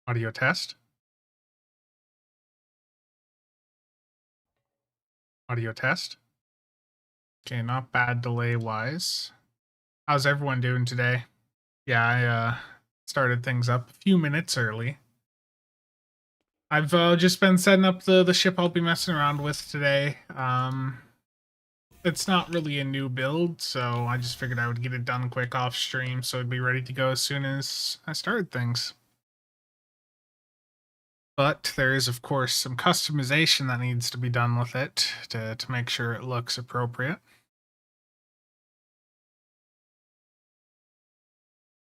Audio test. Audio test. Okay, not bad delay-wise. How's everyone doing today? Yeah, I started things up a few minutes early. I've just been setting up the ship I'll be messing around with today. It's not really a new build, so I just figured I would get it done quick off stream so it'd be ready to go as soon as I started things. But there is, of course, some customization that needs to be done with it to make sure it looks appropriate.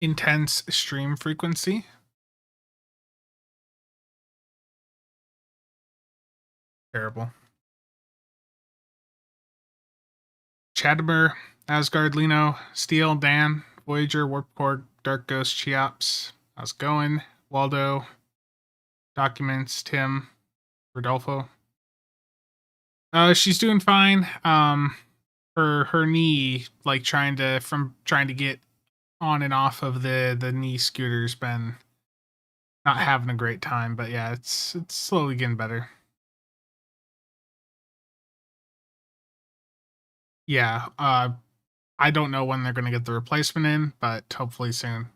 Intense stream frequency. Terrible. Chadamer, Asgard, Lino, Steel, Dan, Voyager, Warp Core, Dark Ghost, Cheops. How's it going? Waldo, Documents, Tim, Rodolfo. She's doing fine. Her knee, like trying to get on and off of the knee scooter's been not having a great time, but yeah, it's slowly getting better. Yeah, I don't know when they're gonna get the replacement in, but hopefully soon.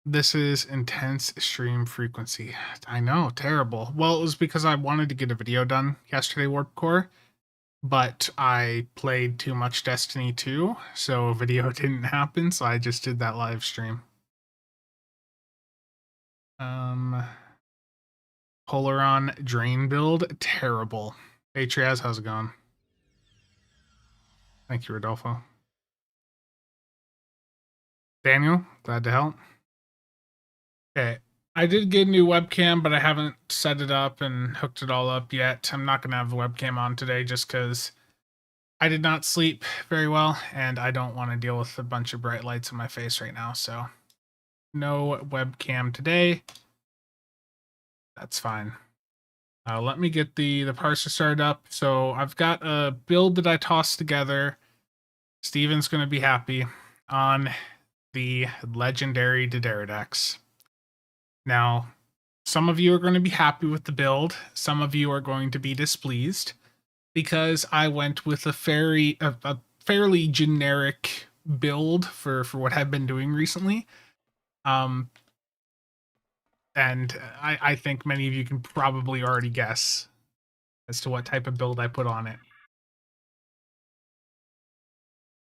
This is intense stream frequency. I know, terrible. Well, it was because I wanted to get a video done yesterday, Warp Core, but I played too much Destiny 2, so a video didn't happen, so I just did that live stream. Polaron Drain build, terrible. Hey Triaz, how's it going? Thank you, Rodolfo. Daniel, glad to help. Okay, I did get a new webcam, but I haven't set it up and hooked it all up yet. I'm not going to have the webcam on today just because I did not sleep very well, and I don't want to deal with a bunch of bright lights in my face right now, so no webcam today. That's fine. Let me get the parser started up. So I've got a build that I tossed together. Steven's going to be happy on the legendary Dideridex. Now, some of you are going to be happy with the build. Some of you are going to be displeased because I went with a fairly generic build for what I've been doing recently. And I think many of you can probably already guess as to what type of build I put on it.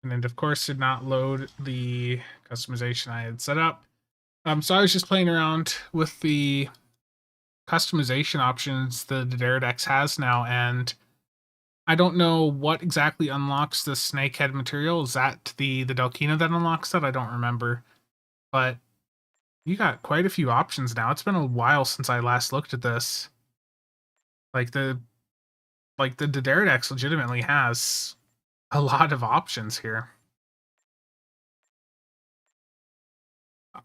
And it, of course, did not load the customization I had set up. So I was just playing around with the customization options the Dideridex has now, and I don't know what exactly unlocks the snakehead material. Is that the Delkina that unlocks that? I don't remember. But you got quite a few options now. It's been a while since I last looked at this. Like the Dideridex legitimately has a lot of options here.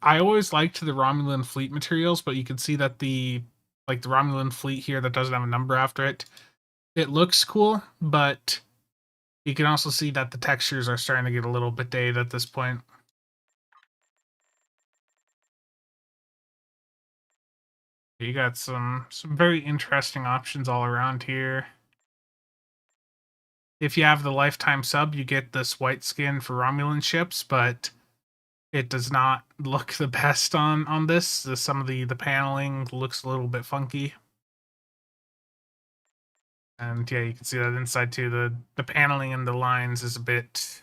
I always liked the Romulan fleet materials, but you can see that the Romulan fleet here that doesn't have a number after it, it looks cool, but you can also see that the textures are starting to get a little bit dated at this point. You got some very interesting options all around here. If you have the lifetime sub, you get this white skin for Romulan ships, but it does not look the best on this. Some of the paneling looks a little bit funky. And yeah, you can see that inside too. The paneling and the lines is a bit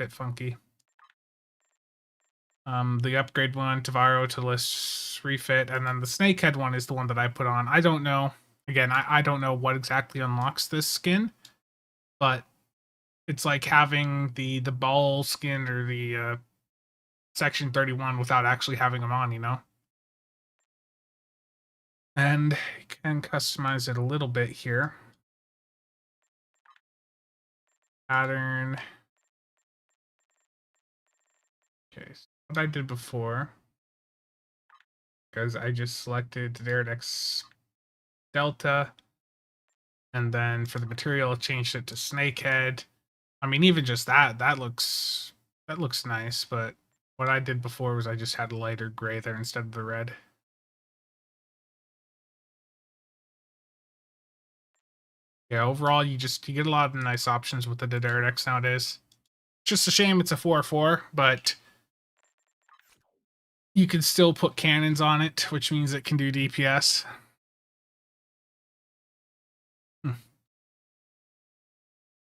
funky. The upgrade one, Tavaro to list refit, and then the snakehead one is the one that I put on. I don't know. Again, I don't know what exactly unlocks this skin, but it's like having the ball skin or the section 31 without actually having them on, you know? And you can customize it a little bit here. Pattern. Okay, so what I did before, because I just selected Dideridex Delta, and then for the material, I changed it to Snakehead. I mean, even just that looks nice, but What I did before was I just had a lighter gray there instead of the red. Yeah, overall, you get a lot of nice options with the Dailies nowadays. Just a shame it's a 4-4, but you can still put cannons on it, which means it can do DPS.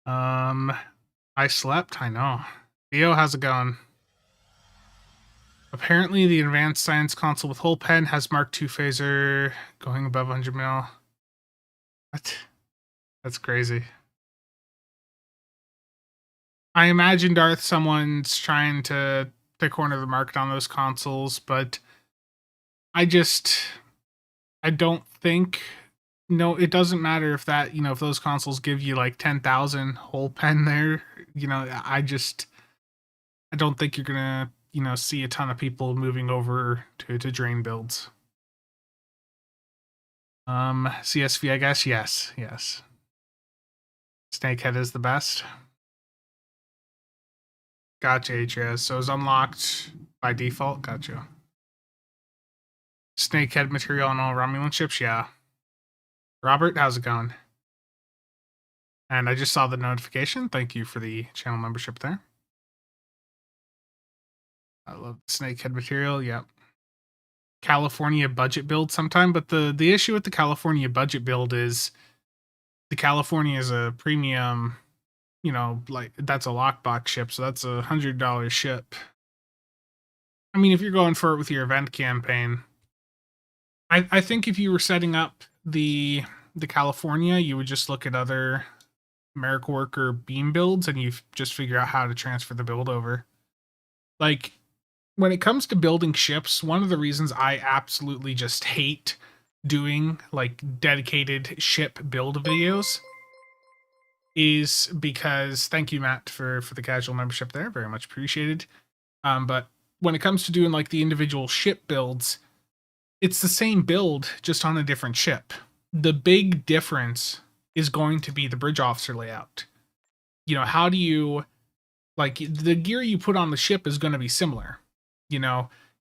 I slept, I know. Theo, how's it going? Apparently, the Advanced Science console with Hull Pen has Mark II phaser going above 100 mil. What? That's crazy. I imagine, Darth, someone's trying to corner the market on those consoles, but I don't think. No, it doesn't matter if that, if those consoles give you like 10,000 Hull Pen there, I don't think you're gonna, see a ton of people moving over to drain builds. CSV, I guess. Yes. Snakehead is the best. Gotcha, Atreus. So it's unlocked by default. Gotcha. Snakehead material on all Romulan ships. Yeah. Robert, how's it going? And I just saw the notification. Thank you for the channel membership there. I love Snakehead material. Yep. California budget build sometime, but the issue with the California budget build is the California is a premium, like that's a lockbox ship, so that's $100 ship. I mean, if you're going for it with your event campaign, I think if you were setting up the California, you would just look at other America Worker beam builds and you just figure out how to transfer the build over. Like, when it comes to building ships, one of the reasons I absolutely just hate doing like dedicated ship build videos is because, thank you, Matt, for the casual membership there, very much appreciated. But when it comes to doing like the individual ship builds, it's the same build just on a different ship. The big difference is going to be the bridge officer layout. How do you, like, the gear you put on the ship is going to be similar.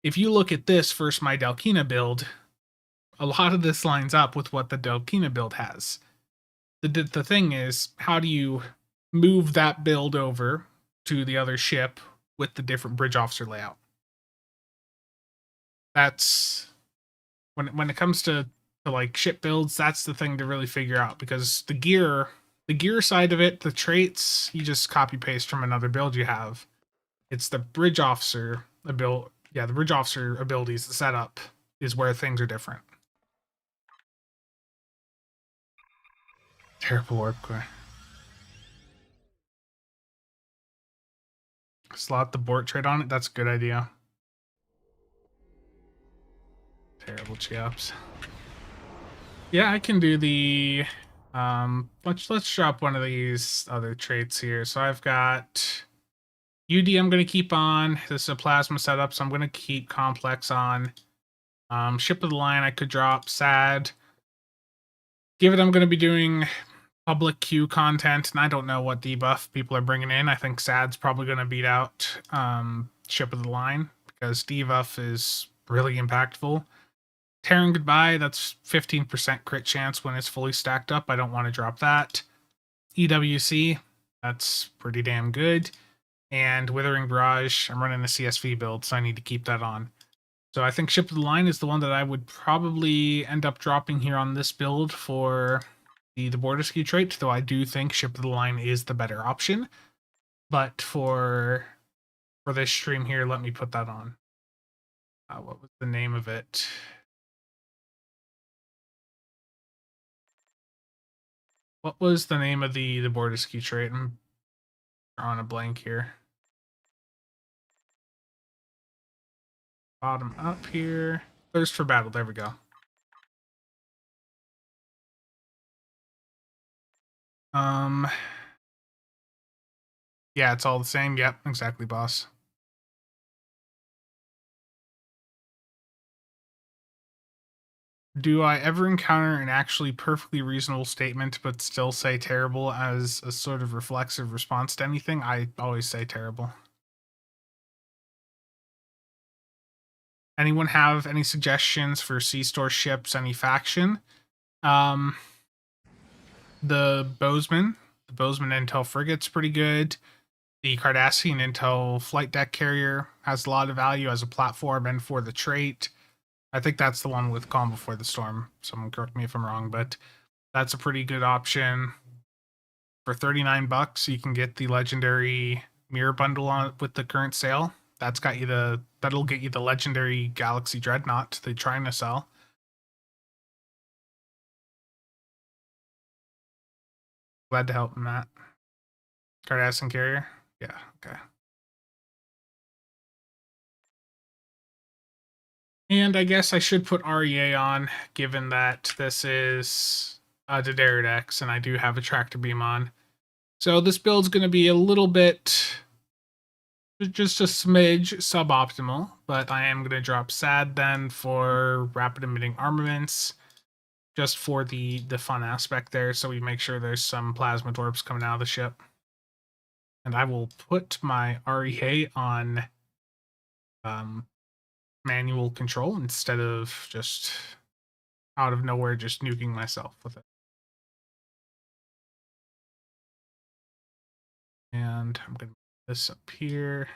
If you look at this versus my Delkina build, a lot of this lines up with what the Delkina build has. The thing is, how do you move that build over to the other ship with the different bridge officer layout? That's when it comes to like ship builds, that's the thing to really figure out, because the gear side of it, the traits, you just copy paste from another build you have. It's the bridge officer the bridge officer abilities, the setup is where things are different. Terrible warp core. Slot the Bort trait on it. That's a good idea. Terrible chops. Yeah, I can do the let's drop one of these other traits here. So I've got UD I'm gonna keep on. This is a plasma setup, so I'm gonna keep complex on. Ship of the line I could drop SAD. Given I'm gonna be doing public queue content, and I don't know what debuff people are bringing in. I think SAD's probably gonna beat out Ship of the Line because debuff is really impactful. Terran Goodbye, that's 15% crit chance when it's fully stacked up. I don't want to drop that. EWC, that's pretty damn good. And Withering Barrage, I'm running a CSV build, so I need to keep that on. So I think Ship of the Line is the one that I would probably end up dropping here on this build for the border ski trait, though I do think Ship of the Line is the better option. But for this stream here, let me put that on. What was the name of it? What was the name of the border ski trait? I'm drawing a blank here. Bottom up here. Thirst for battle. There we go. Yeah, it's all the same. Yep, exactly, boss. Do I ever encounter an actually perfectly reasonable statement but still say terrible as a sort of reflexive response to anything? I always say terrible. Anyone have any suggestions for C-store ships, any faction? The Bozeman Intel frigate's pretty good. The Cardassian Intel flight deck carrier has a lot of value as a platform and for the trait. I think that's the one with Calm Before the Storm. Someone correct me if I'm wrong, but that's a pretty good option. For $39, you can get the legendary mirror bundle on with the current sale. That'll get you the legendary Galaxy Dreadnought they're trying to sell. Glad to help in that. Cardassian carrier? Yeah, okay. And I guess I should put REA on, given that this is a Dailies and I do have a tractor beam on. So this build's going to be a little bit, just a smidge suboptimal, but I am going to drop SAD then for rapid emitting armaments, just for the fun aspect there, so we make sure there's some plasma torps coming out of the ship. And I will put my REA on manual control instead of just out of nowhere just nuking myself with it. And I'm going to put this up here.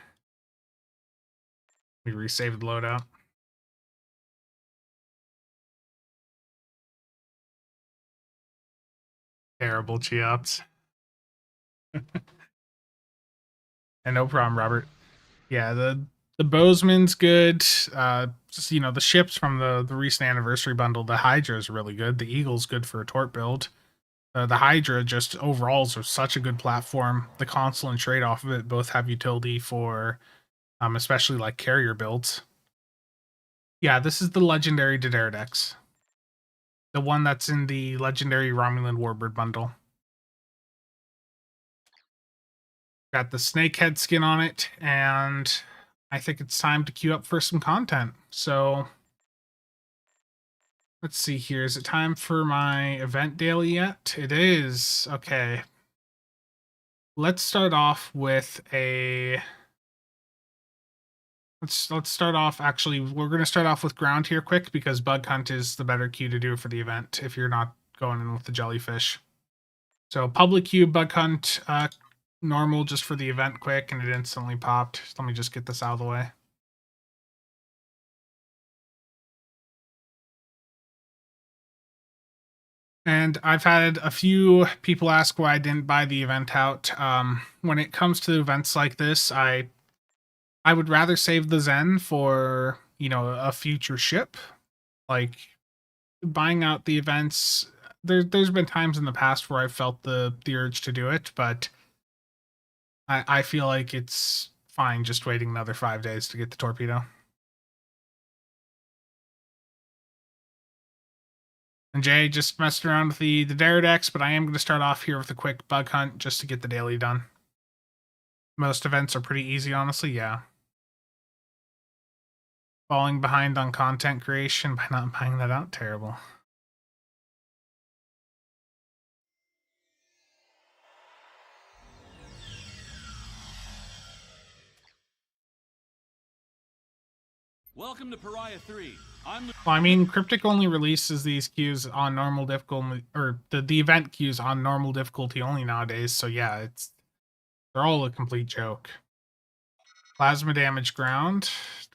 We resave the loadout. Terrible Cheops. And no problem, Robert. Yeah, the Bozeman's good. Just, you know, the ships from the recent anniversary bundle, the Hydra is really good. The Eagle's good for a torp build. The Hydra just overall is such a good platform. The console and trade off of it both have utility for especially like carrier builds. Yeah, this is the legendary Dailies. The one that's in the legendary Romulan Warbird bundle. Got the snakehead skin on it, and I think it's time to queue up for some content. So let's see here. Is it time for my event daily yet? It is. Okay. Let's start off with a... Let's start off, actually, we're going to start off with ground here quick, because Bug Hunt is the better queue to do for the event if you're not going in with the jellyfish. So public queue, Bug Hunt, normal just for the event quick, and it instantly popped. Let me just get this out of the way. And I've had a few people ask why I didn't buy the event out. When it comes to events like this, I would rather save the Zen for, you know, a future ship. Like, buying out the events, there's been times in the past where I felt the urge to do it, but I feel like it's fine just waiting another 5 days to get the torpedo. And Jay just messed around with the Dailies, but I am going to start off here with a quick Bug Hunt just to get the daily done. Most events are pretty easy, honestly, yeah. Falling behind on content creation by not buying that out, terrible. Welcome to Pariah 3. Well, I mean, Cryptic only releases these queues on normal difficulty, or the event queues on normal difficulty only nowadays, so yeah, they're all a complete joke. Plasma damage ground.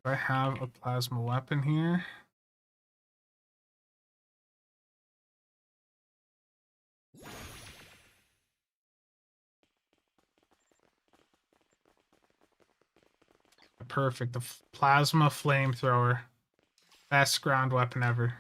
Do I have a plasma weapon here? Perfect. The plasma flamethrower. Best ground weapon ever.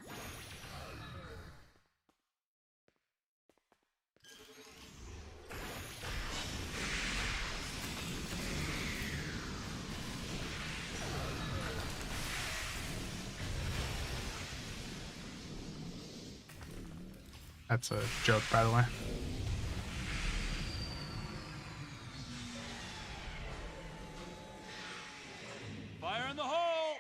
That's a joke, by the way. Fire in the hole!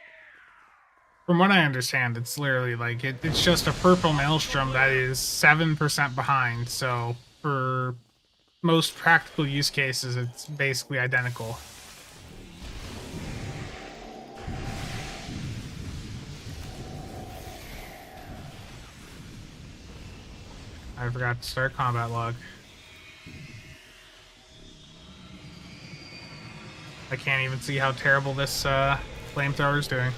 From what I understand, it's literally like it's just a purple maelstrom that is 7% behind. So for most practical use cases, it's basically identical. I forgot to start combat log. I can't even see how terrible this flamethrower is doing.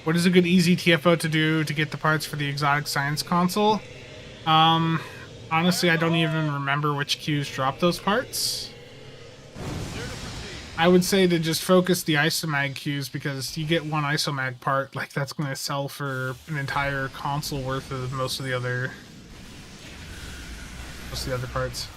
What is a good easy TFO to do to get the parts for the exotic science console? Honestly, I don't even remember which queues drop those parts. I would say to just focus the Isomag queues, because you get one Isomag part, like that's going to sell for an entire console worth of most of the other parts.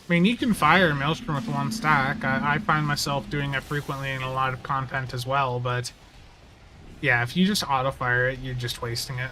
I mean, you can fire a Maelstrom with one stack. I find myself doing it frequently in a lot of content as well, but yeah, if you just auto-fire it, you're just wasting it.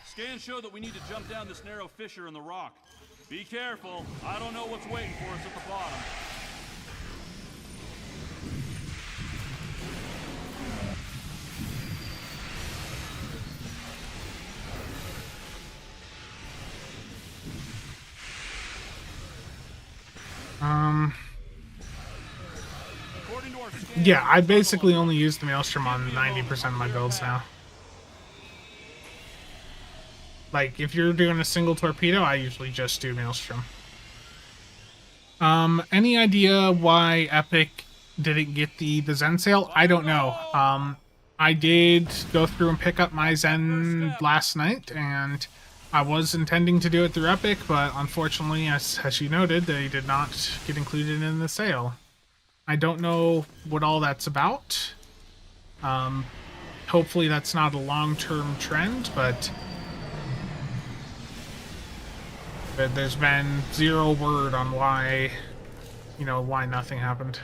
Scans show that we need to jump down this narrow fissure in the rock. Be careful. I don't know what's waiting for us at the bottom. Yeah, I basically only use the Maelstrom on 90% of my builds now. Like, if you're doing a single torpedo, I usually just do Maelstrom. Any idea why Epic didn't get the Zen sale? I don't know. I did go through and pick up my Zen last night, and I was intending to do it through Epic, but unfortunately, as you noted, they did not get included in the sale. I don't know what all that's about. Hopefully that's not a long-term trend, but there's been zero word on why, why nothing happened.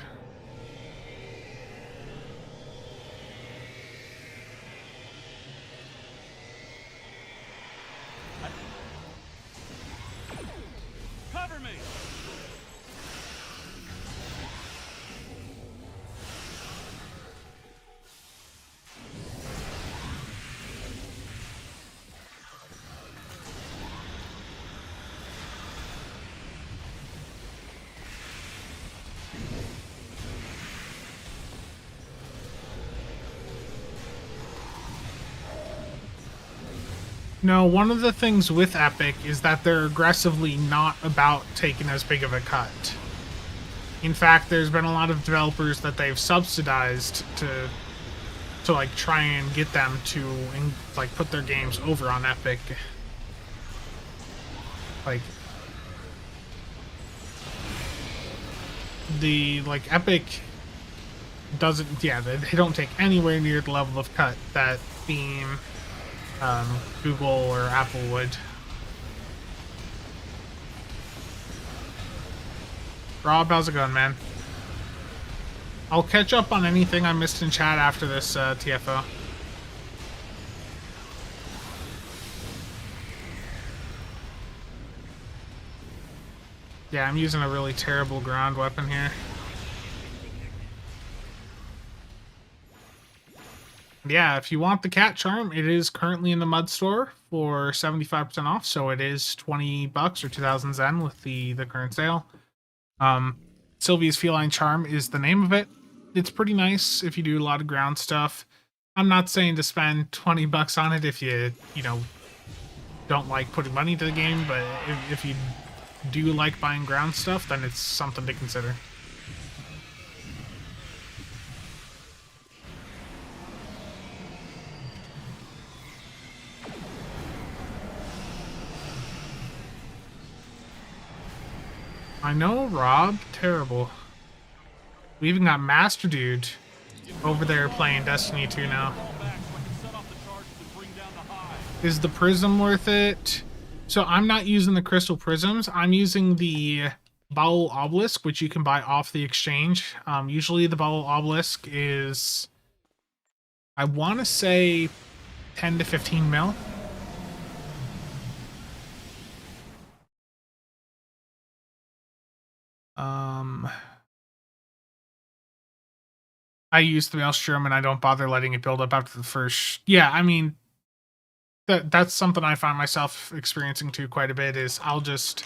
Cover me. No, one of the things with Epic is that they're aggressively not about taking as big of a cut. In fact, there's been a lot of developers that they've subsidized to like try and get them to like put their games over on Epic. Like Epic doesn't, yeah, they don't take anywhere near the level of cut that Steam, Google or Apple would. Rob, how's it going, man? I'll catch up on anything I missed in chat after this TFO. Yeah, I'm using a really terrible ground weapon here. Yeah, if you want the cat charm, it is currently in the mud store for 75% off, so it is $20 or 2,000 Zen with the current sale. Sylvia's Feline Charm is the name of it. It's pretty nice if you do a lot of ground stuff. I'm not saying to spend $20 on it if you don't like putting money into the game, but if you do like buying ground stuff, then it's something to consider. I know, Rob. Terrible. We even got Master Dude over there playing Destiny 2 now. Is the Prism worth it? So I'm not using the crystal prisms. I'm using the bowel obelisk, which you can buy off the exchange. Usually the bowel obelisk is, I want to say, 10 to 15 mil. I use the maelstrom and I don't bother letting it build up after the first. Yeah, I mean, that's something I find myself experiencing too quite a bit. Is I'll just,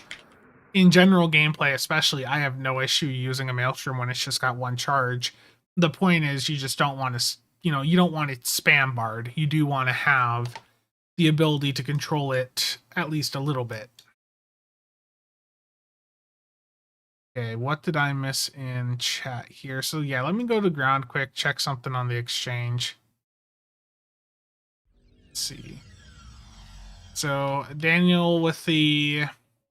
in general gameplay especially, I have no issue using a maelstrom when it's just got one charge. The point is, you just don't want to, you don't want it spam barred. You do want to have the ability to control it at least a little bit. Okay, what did I miss in chat here? So yeah, let me go to ground quick, check something on the exchange. Let's see. So Daniel with the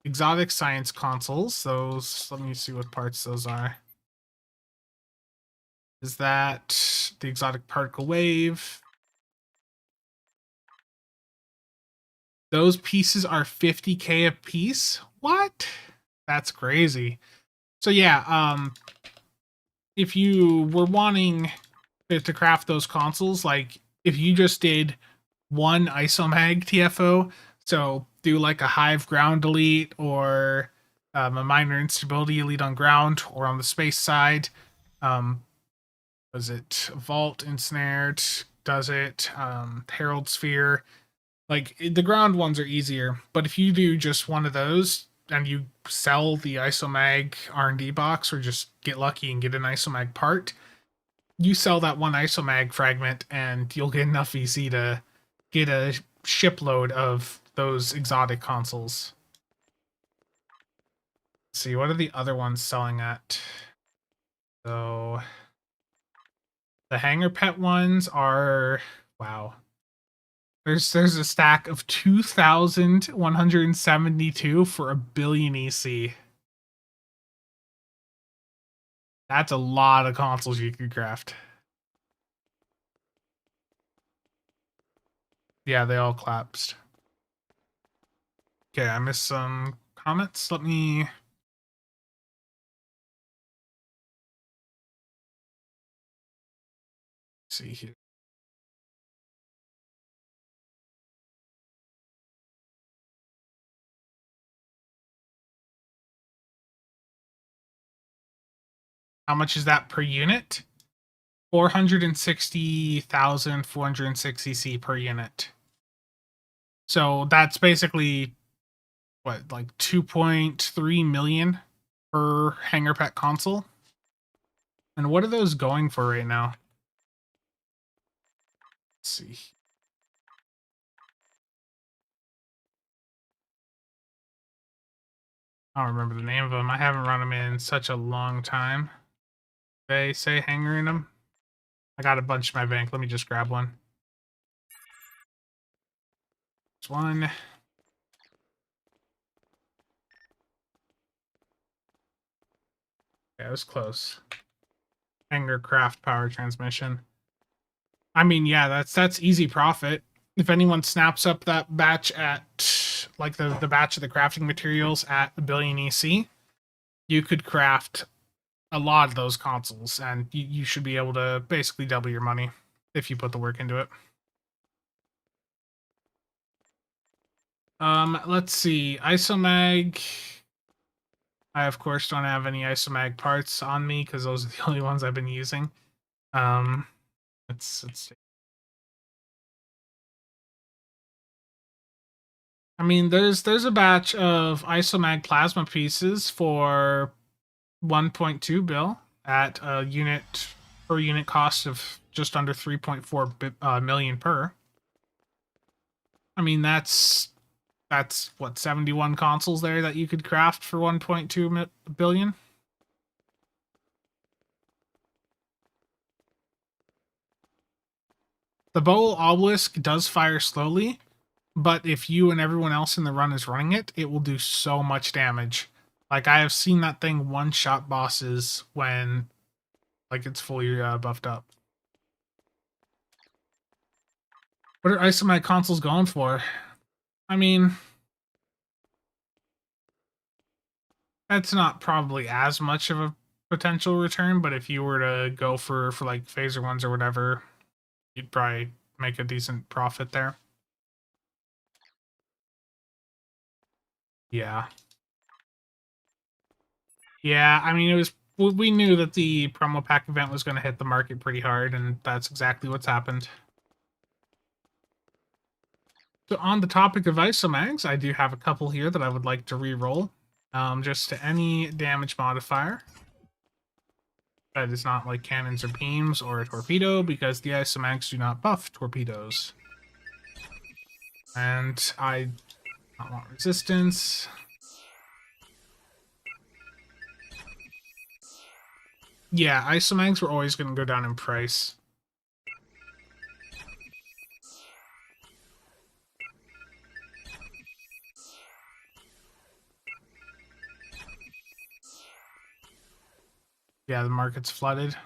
exotic science consoles, those, let me see what parts those are. Is that the exotic particle wave? Those pieces are 50k a piece? What? That's crazy. So yeah, if you were wanting to craft those consoles, like if you just did one Isomag TFO, so do like a Hive ground delete or a minor instability elite on ground or on the space side. Was it Vault Ensnared? Does it Herald Sphere? Like the ground ones are easier, but if you do just one of those and you sell the Isomag R&D box or just get lucky and get an Isomag part, you sell that one Isomag fragment and you'll get enough VC to get a shipload of those exotic consoles. Let's see, what are the other ones selling at? So the hanger pet ones are, wow. There's a stack of 2,172 for a billion EC. That's a lot of consoles you could craft. Yeah, they all collapsed. Okay, I missed some comments. Let me see here. How much is that per unit? 460,460 C per unit. So that's basically what, like 2.3 million per hanger pet console. And what are those going for right now? Let's see. I don't remember the name of them. I haven't run them in such a long time. They say hanger in them. I got a bunch in my bank. Let me just grab one. There's one. Yeah, it was close. Hanger craft power transmission. I mean, yeah, that's easy profit. If anyone snaps up that batch at, like, the batch of the crafting materials at a billion EC, you could craft a lot of those consoles, and you should be able to basically double your money if you put the work into it. Let's see. Isomag. I, of course, don't have any Isomag parts on me because those are the only ones I've been using. Let's see. I mean, there's a batch of Isomag plasma pieces for 1.2 bill at a unit per unit cost of just under 3.4 million per. I mean, that's what, 71 consoles there that you could craft for 1.2 billion. The bowl obelisk does fire slowly, but if you and everyone else in the run is running it, it will do so much damage. Like, I have seen that thing one-shot bosses when, like, it's fully buffed up. What are Isomag consoles going for? I mean, That's not probably as much of a potential return, but if you were to go for like phaser ones or whatever, you'd probably make a decent profit there. Yeah. Yeah, I mean, it was, we knew that the promo pack event was going to hit the market pretty hard, and that's exactly what's happened. So on the topic of Isomags, I do have a couple here that I would like to re-roll, just to any damage modifier. That is not like cannons or beams or a torpedo, because the Isomags do not buff torpedoes. And I don't want resistance. Yeah, Isomags were always going to go down in price. Yeah, the market's flooded.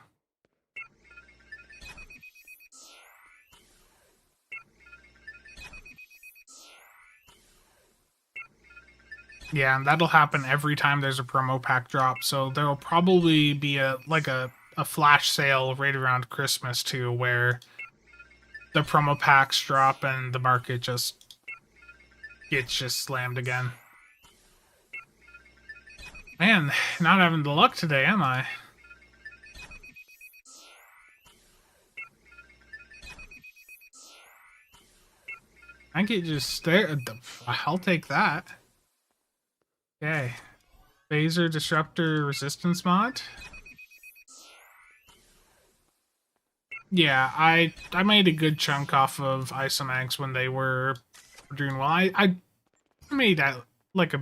Yeah, and that'll happen every time there's a promo pack drop. So there'll probably be a flash sale right around Christmas too, where the promo packs drop and the market just gets slammed again. Man, not having the luck today, am I? I could just there. I'll take that. Okay. Phaser Disruptor Resistance mod. Yeah, I made a good chunk off of Isomags when they were doing well. I made like a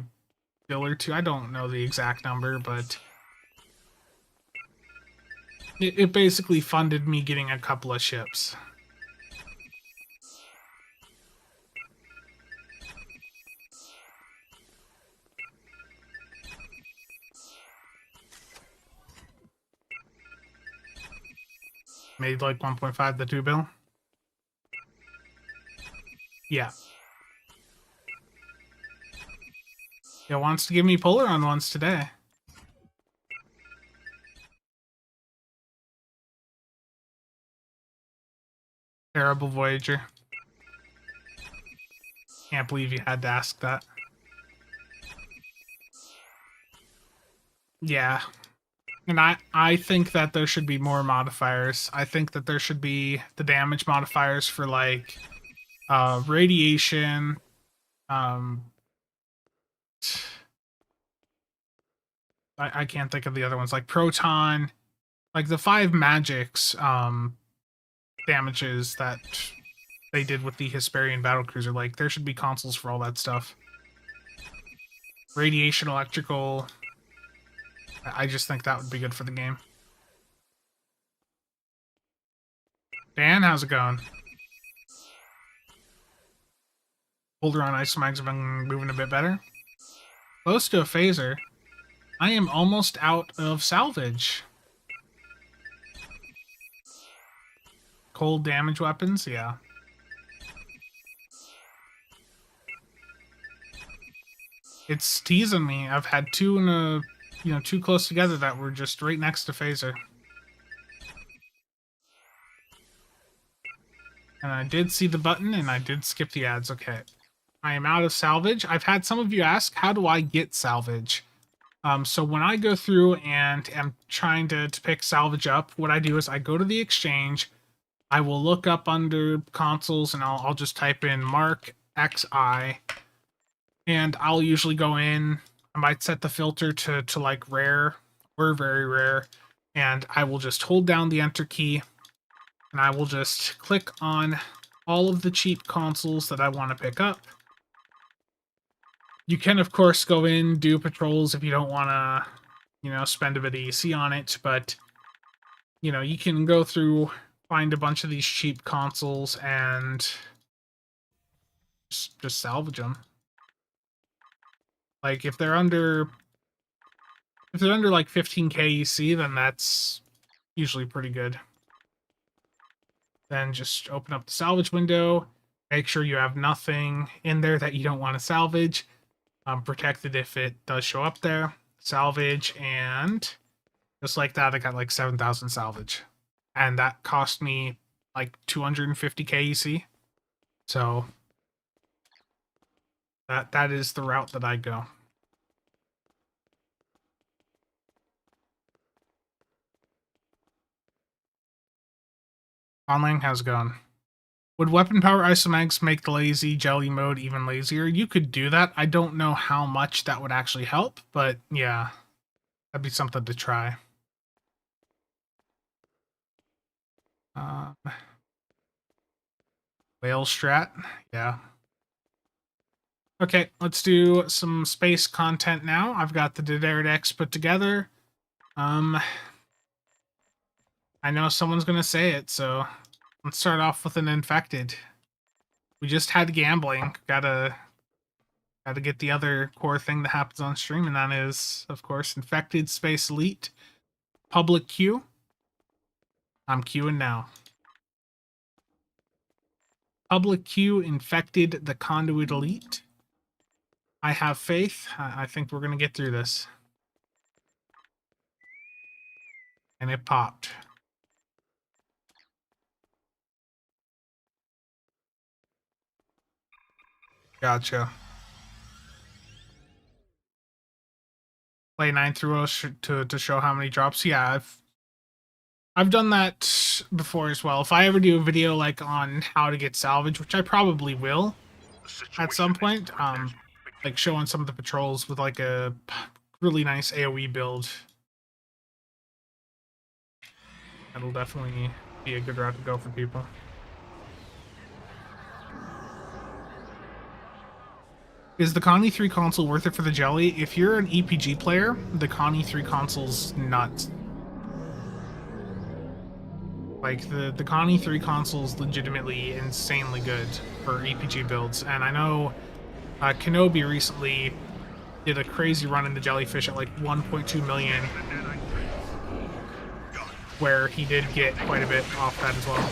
bill or two. I don't know the exact number, but it basically funded me getting a couple of ships. Made like 1.5 the 2 bill. Yeah. It wants to give me polar on ones today. Terrible Voyager. Can't believe you had to ask that. Yeah. And I think that there should be more modifiers. I think that there should be the damage modifiers for like radiation, I can't think of the other ones, like proton, like the 5 magics damages that they did with the Hesperian battlecruiser. Like there should be consoles for all that stuff. Radiation, electrical. I just think that would be good for the game. Dan, how's it going? Boulder on Isomags have been moving a bit better. Close to a phaser. I am almost out of salvage. Cold damage weapons, yeah. It's teasing me. I've had 2 in a, too close together that were just right next to phaser. And I did see the button, and I did skip the ads. Okay. I am out of salvage. I've had some of you ask, how do I get salvage? So when I go through and am trying to pick salvage up, what I do is I go to the exchange. I will look up under consoles, and I'll just type in Mark XI. And I'll usually go in. I might set the filter to like rare or very rare. And I will just hold down the enter key. And I will just click on all of the cheap consoles that I want to pick up. You can, of course, go in, do patrols if you don't want to, spend a bit of EC on it. But, you can go through, find a bunch of these cheap consoles, and just salvage them. Like, if they're under like 15k EC, then that's usually pretty good. Then just open up the salvage window, make sure you have nothing in there that you don't want to salvage. Protect it if it does show up there. salvage, and just like that, I got like 7,000 salvage. And that cost me like 250k EC. So that is the route that I go. Onling, how's it going? Would weapon power isomags make the lazy jelly mode even lazier? You could do that. I don't know how much that would actually help, but yeah, that'd be something to try. Whale strat, yeah. Okay, let's do some space content now. I've got the Decks put together. I know someone's gonna say it, so let's start off with an infected. We just had gambling. Gotta get the other core thing that happens on stream, and that is, of course, infected space elite. Public queue. I'm queuing now. Public queue, infected, the conduit elite. I have faith. I think we're gonna get through this. And it popped. Gotcha. Play 9 through to show how many drops. Yeah, I've done that before as well. If I ever do a video like on how to get salvage, which I probably will at some point, like showing some of the patrols with like a really nice AoE build, that'll definitely be a good route to go for people. Is the Connie 3 console worth it for the jelly? If you're an EPG player, the Connie 3 console's nuts. Like, the Connie 3 console's legitimately insanely good for EPG builds. And I know Kenobi recently did a crazy run in the jellyfish at like 1.2 million, where he did get quite a bit off that as well.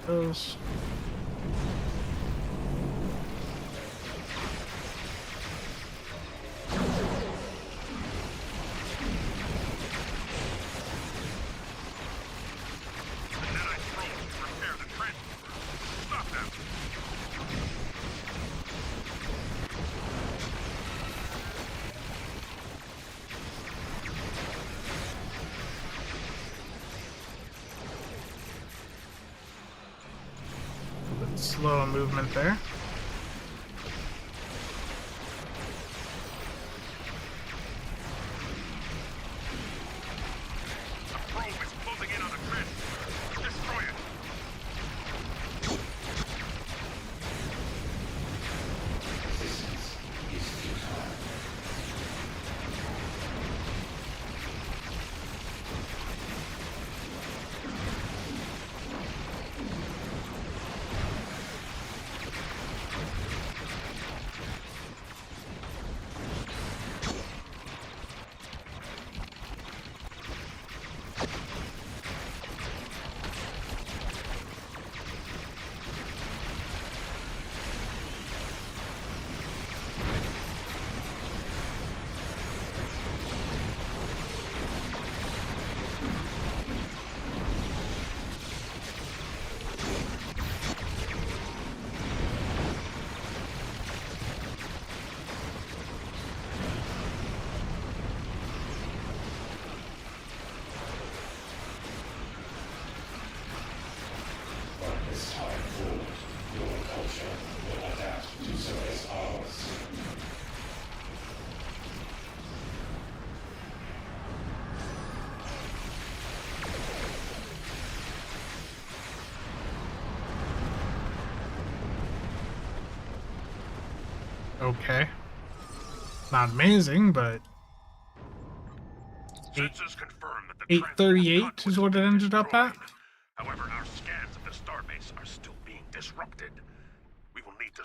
Those. Slow movement there. A probe is closing in on the trench. Destroy it. Okay. Not amazing, but Sensors confirm that the 838 is what it ended up at. However, our scans of the starbase are still being disrupted. We will need to...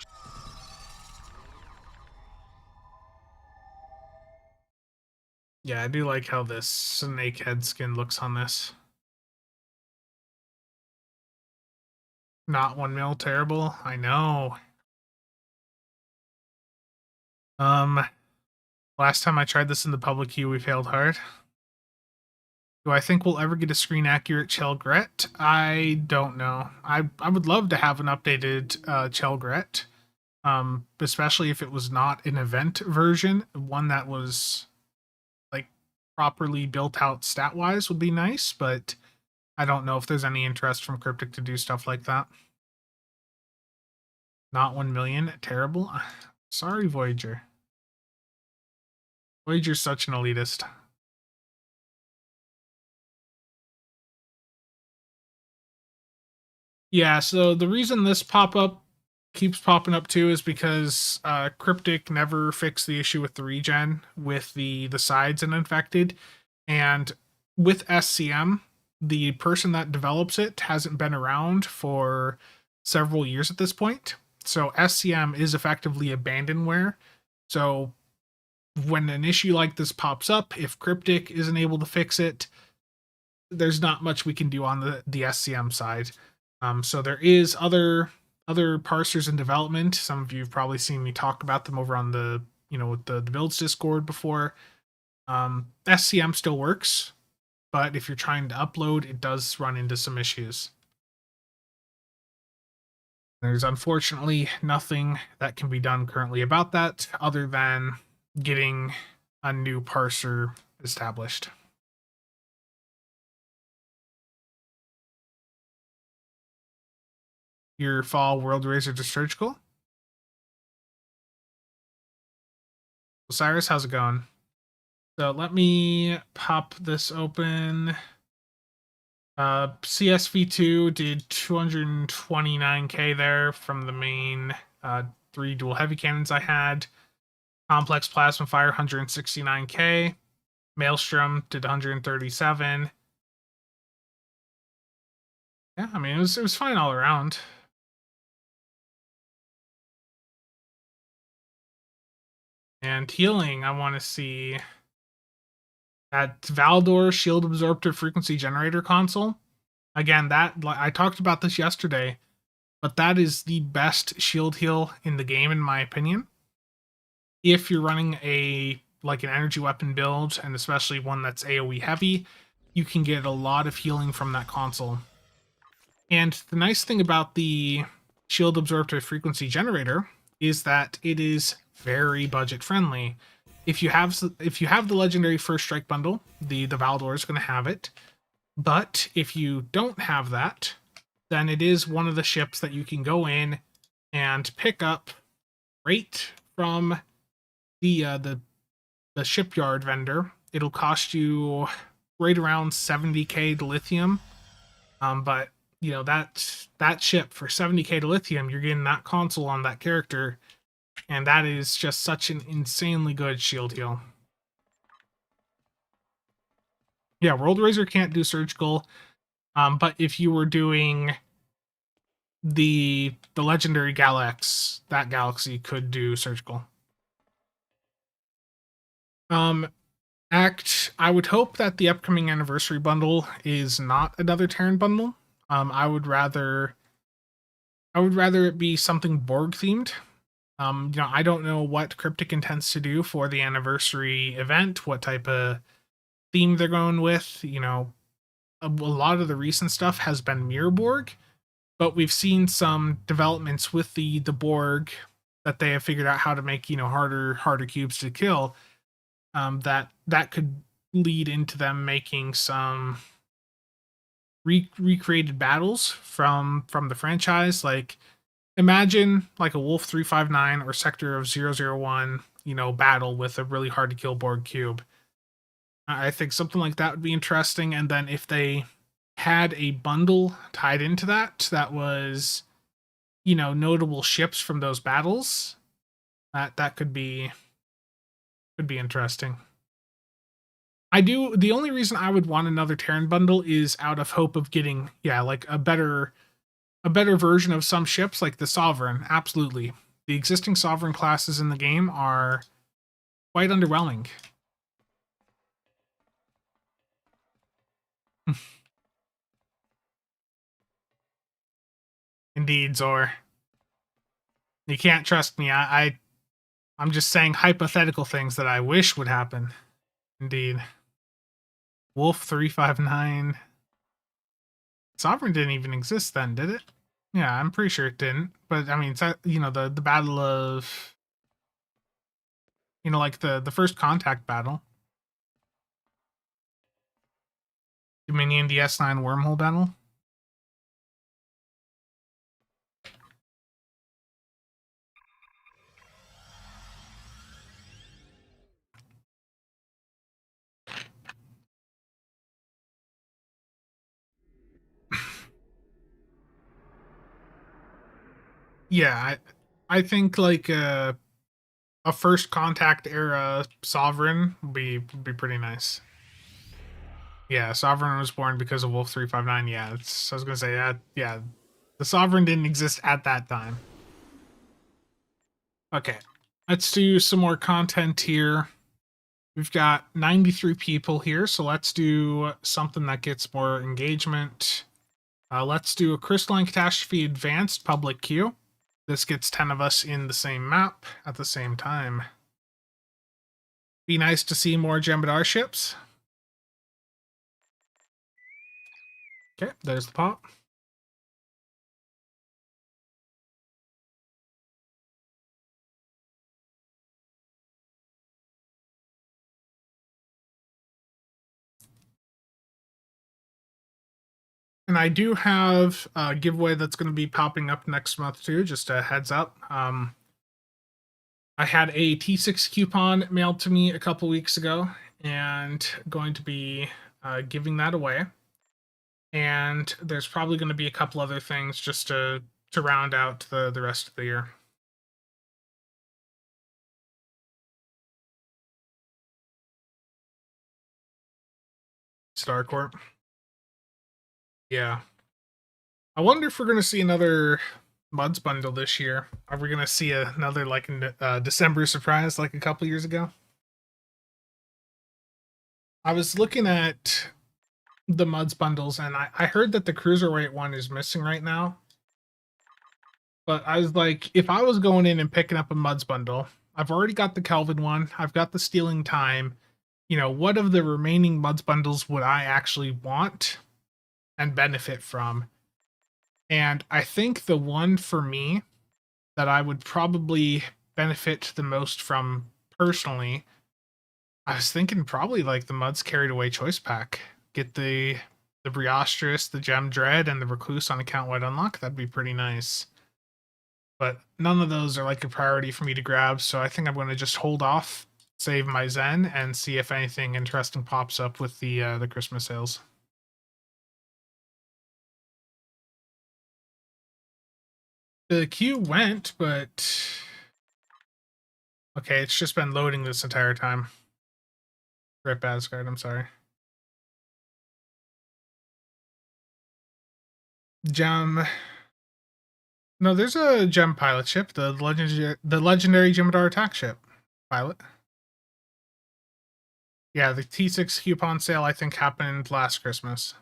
Yeah, I do like how this snake head skin looks on this. Not 1 mil terrible. I know. Last time I tried this in the public queue, we failed hard. Do I think we'll ever get a screen accurate Chelgret? I don't know. I would love to have an updated Chelgret. Especially if it was not an event version, one that was like properly built out stat wise would be nice, but I don't know if there's any interest from Cryptic to do stuff like that. Not 1 million, terrible. Sorry, Voyager. Voyager's such an elitist. Yeah, so the reason this pop-up keeps popping up too is because Cryptic never fixed the issue with the regen with the sides and infected, and with SCM, the person that develops it hasn't been around for several years at this point. So SCM is effectively abandonware. So when an issue like this pops up, if Cryptic isn't able to fix it, there's not much we can do on the SCM side. So there is other parsers in development. Some of you have probably seen me talk about them over on the the builds Discord before. SCM still works, but if you're trying to upload, it does run into some issues. There's unfortunately nothing that can be done currently about that other than getting a new parser established. Your fall World Razor to Surgical. Osiris, how's it going? So let me pop this open. CSV2 did 229k there from the main 3 dual heavy cannons I had. Complex Plasma Fire 169k. Maelstrom did 137. Yeah, I mean it was fine all around. And healing, I want to see that Valdor Shield Absorptor Frequency Generator console. Again, that I talked about this yesterday, but that is the best shield heal in the game, in my opinion. If you're running an energy weapon build, and especially one that's AoE heavy, you can get a lot of healing from that console. And the nice thing about the Shield Absorptor Frequency Generator is that it is very budget friendly. If you have the legendary First Strike bundle, the Valdor is going to have it. But if you don't have that, then it is one of the ships that you can go in and pick up right from the shipyard vendor. It'll cost you right around 70k to lithium. But that ship for 70k to lithium, you're getting that console on that character, and that is just such an insanely good shield heal. Yeah, World Razor can't do surgical, but if you were doing the legendary Galax, that galaxy could do surgical. I would hope that the upcoming anniversary bundle is not another Terran bundle. I would rather it be something Borg themed. I don't know what Cryptic intends to do for the anniversary event, what type of theme they're going with. A lot of the recent stuff has been Mirror Borg, but we've seen some developments with the Borg that they have figured out how to make harder cubes to kill. That could lead into them making some recreated battles from the franchise. Like imagine like a Wolf 359 or Sector of 001 battle with a really hard to kill Borg cube. I think something like that would be interesting. And then if they had a bundle tied into that was notable ships from those battles, that could be interesting. The only reason I would want another Terran bundle is out of hope of getting, yeah, like a better version of some ships, like the Sovereign. Absolutely. The existing Sovereign classes in the game are quite underwhelming. Indeed, Zor. You can't trust me. I'm just saying hypothetical things that I wish would happen. Indeed. Wolf 359. Sovereign didn't even exist then, did it? Yeah, I'm pretty sure it didn't. But I mean, it's, you know, the battle of, you know, like the first contact battle. Dominion DS9 wormhole battle. Yeah, I think like a first contact era Sovereign would be pretty nice. Yeah, Sovereign was born because of Wolf 359. Yeah, I was gonna say that. Yeah, the Sovereign didn't exist at that time. Okay, let's do some more content here. We've got 93 people here, so let's do something that gets more engagement. Let's do a Crystalline Catastrophe Advanced public queue. This gets 10 of us in the same map at the same time. Be nice to see more Jem'Hadar ships. Okay, there's the pop. And I do have a giveaway that's going to be popping up next month too, just a heads up. I had a T6 coupon mailed to me a couple weeks ago, and going to be giving that away. And there's probably going to be a couple other things just to round out the rest of the year. StarCorp. Yeah. I wonder if we're going to see another Muds bundle this year. Are we going to see another like December surprise like a couple years ago? I was looking at the Muds bundles, and I heard that the Cruiserweight one is missing right now. But I was like, if I was going in and picking up a Muds bundle, I've already got the Kelvin one, I've got the Stealing Time. You know, what of the remaining Muds bundles would I actually want and benefit from? And I think the one for me that I would probably benefit the most from personally, I was thinking probably like the Muds Carried Away choice pack. Get the Briostress, the Gem Dread, and the Recluse on account wide unlock. That'd be pretty nice. But none of those are like a priority for me to grab, so I think I'm going to just hold off, save my Zen, and see if anything interesting pops up with the Christmas sales. The queue went, but okay, it's just been loading this entire time. Rip Asgard, I'm sorry. Gem. No, there's a gem pilot ship, the legendary Jem'Hadar attack ship pilot. Yeah, the T6 coupon sale I think happened last Christmas.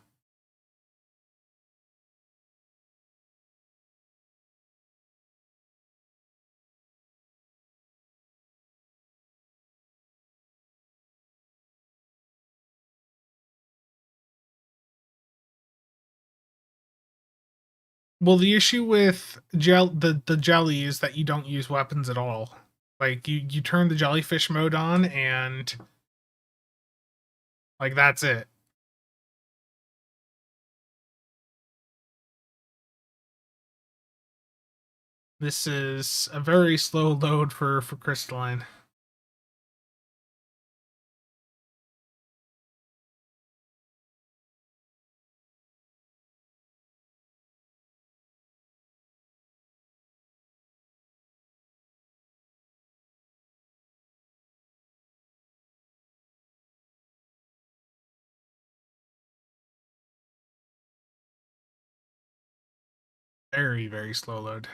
Well, the issue with the jelly is that you don't use weapons at all. Like you turn the jellyfish mode on and like that's it. This is a very slow load for Crystalline. Very, very slow load.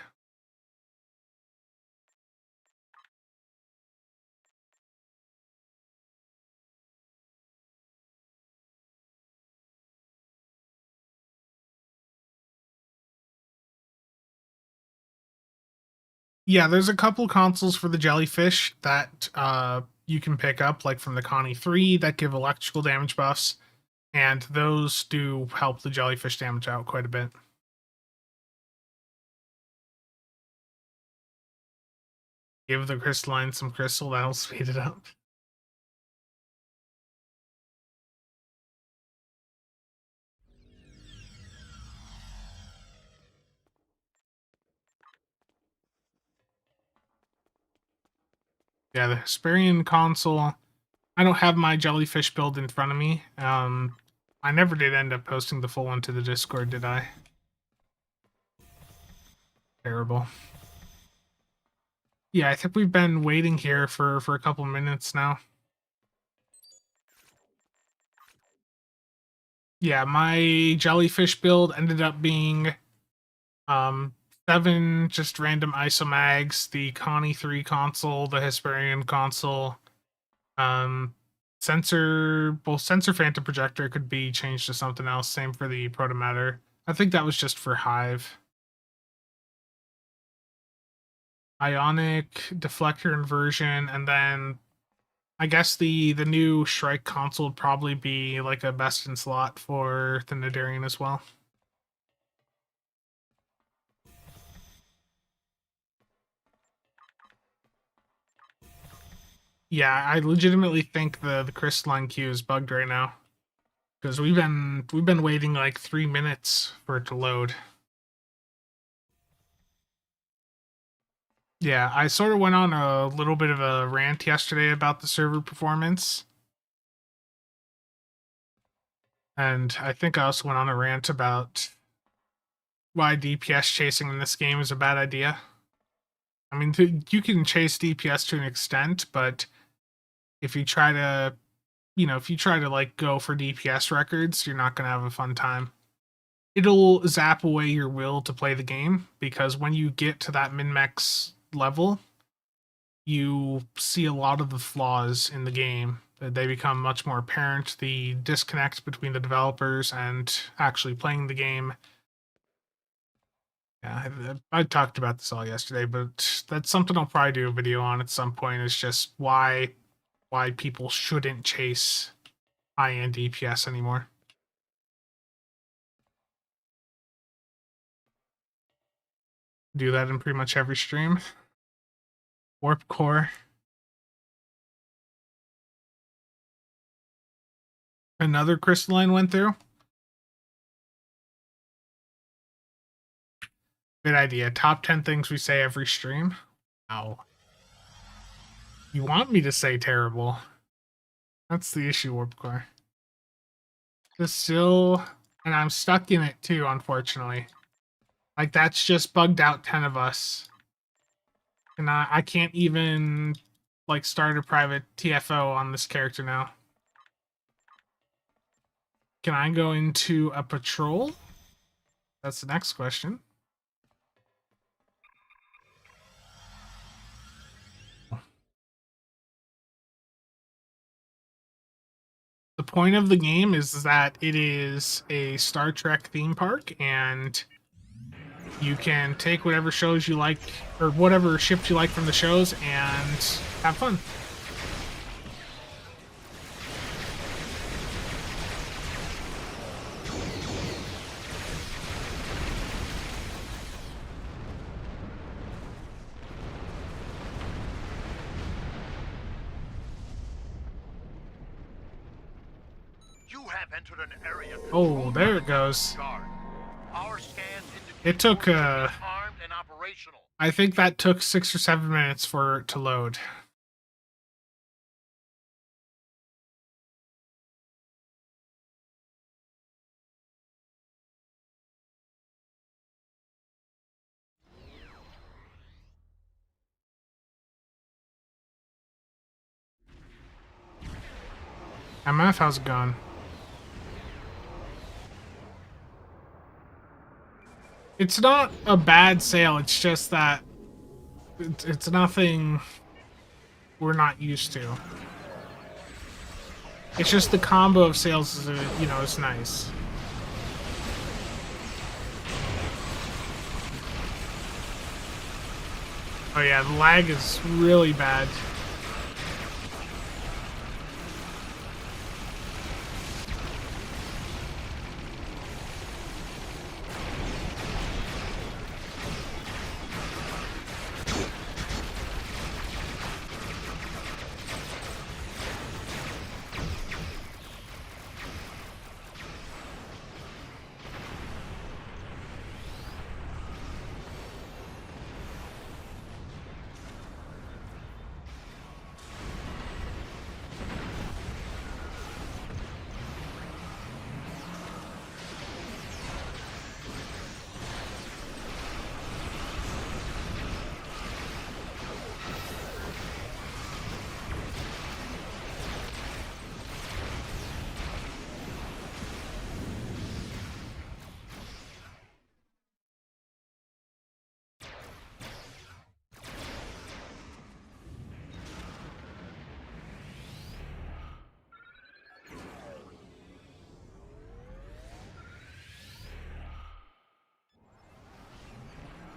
Yeah, there's a couple consoles for the jellyfish that you can pick up, like from the Connie 3, that give electrical damage buffs, and those do help the jellyfish damage out quite a bit. Give the crystalline some crystal, that'll speed it up. Yeah, the Hesperian console, I don't have my jellyfish build in front of me. I never did end up posting the full one to the Discord, did I? Terrible. Yeah, I think we've been waiting here for a couple minutes now. Yeah, my jellyfish build ended up being 7 just random isomags, the Connie 3 console, the Hesperian console, sensor phantom projector could be changed to something else, same for the protomatter. I think that was just for Hive. Ionic, deflector inversion, and then I guess the new Shrike console would probably be like a best in slot for the Nadarian as well. Yeah, I legitimately think the crystalline queue is bugged right now because we've been waiting like 3 minutes for it to load. Yeah, I sort of went on a little bit of a rant yesterday about the server performance. And I think I also went on a rant about why DPS chasing in this game is a bad idea. I mean, you can chase DPS to an extent, but if you try to, like go for DPS records, you're not going to have a fun time. It'll zap away your will to play the game because when you get to that min-max level, you see a lot of the flaws in the game. They become much more apparent. The disconnect between the developers and actually playing the game. Yeah, I talked about this all yesterday, but that's something I'll probably do a video on at some point. Is just why people shouldn't chase high-end DPS anymore. Do that in pretty much every stream. Warp core. Another crystalline went through. Good idea. Top 10 things we say every stream. Wow. You want me to say terrible. That's the issue, Warp core. Just still, and I'm stuck in it too, unfortunately. Like, that's just bugged out 10 of us. And I can't even, like, start a private TFO on this character now. Can I go into a patrol? That's the next question. The point of the game is that it is a Star Trek theme park, and you can take whatever shows you like, or whatever ships you like from the shows, and have fun. You have entered an area. Oh, there it goes. Our scans It took, armed and operational. I think that took 6 or 7 minutes for it to load. MF, how's it going? It's not a bad sale. It's just that it's nothing we're not used to. It's just the combo of sales is, is nice. Oh yeah, the lag is really bad.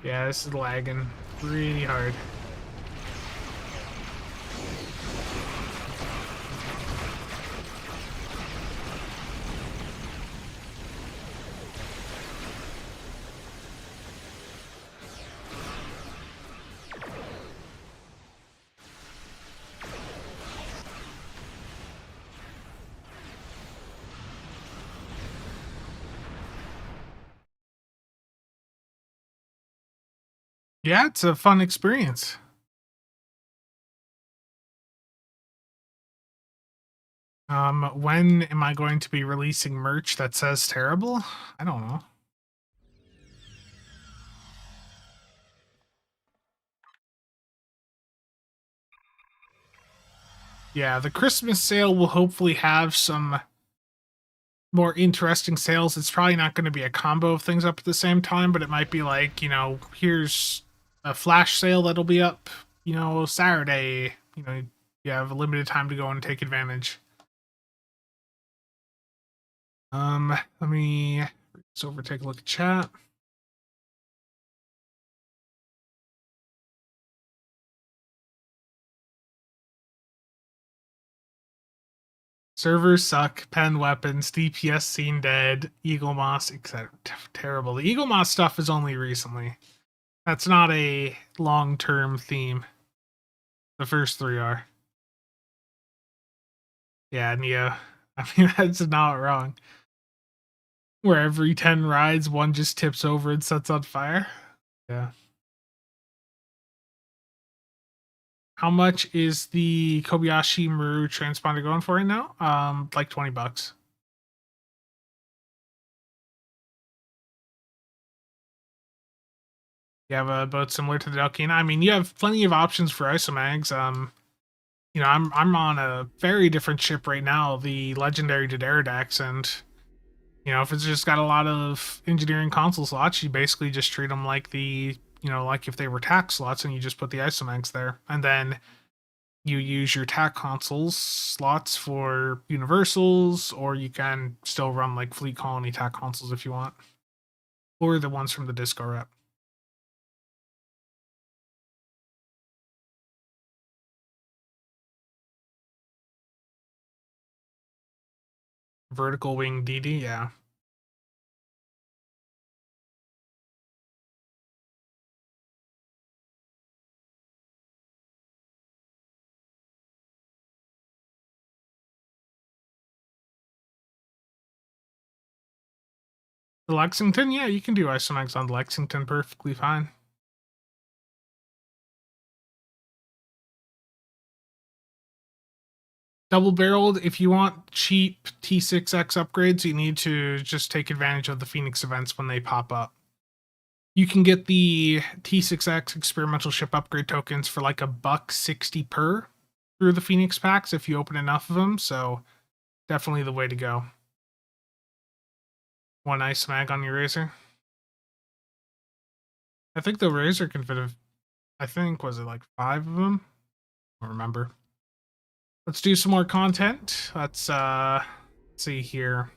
Yeah, this is lagging really hard. Yeah, it's a fun experience. When am I going to be releasing merch that says terrible? I don't know. Yeah, the Christmas sale will hopefully have some more interesting sales. It's probably not going to be a combo of things up at the same time, but it might be like, here's a flash sale that'll be up, Saturday. You have a limited time to go and take advantage. Let me so over take a look at chat. Servers suck, pen weapons, DPS scene dead, Eaglemoss, etc. Terrible. The Eaglemoss stuff is only recently. That's not a long-term theme. The first three are. Yeah, Neo. I mean, that's not wrong. Where every 10 rides, one just tips over and sets on fire. Yeah. How much is the Kobayashi Maru transponder going for right now? Like $20. You have a boat similar to the Delkina. I mean, you have plenty of options for isomags. I'm on a very different ship right now, the legendary Dideridax, and if it's just got a lot of engineering console slots, you basically just treat them like like if they were tac slots, and you just put the isomags there, and then you use your tac consoles slots for universals, or you can still run like Fleet Colony tac consoles if you want, or the ones from the Disco rep. Vertical wing DD, yeah. The Lexington, yeah, you can do isomags on the Lexington perfectly fine. Double barreled, if you want cheap T6X upgrades, you need to just take advantage of the Phoenix events when they pop up. You can get the T6X experimental ship upgrade tokens for like $1.60 per through the Phoenix packs if you open enough of them, so definitely the way to go. One ice mag on your razor. I think the Razor can fit I think, was it like 5 of them? I don't remember. Let's do some more content. Let's see here.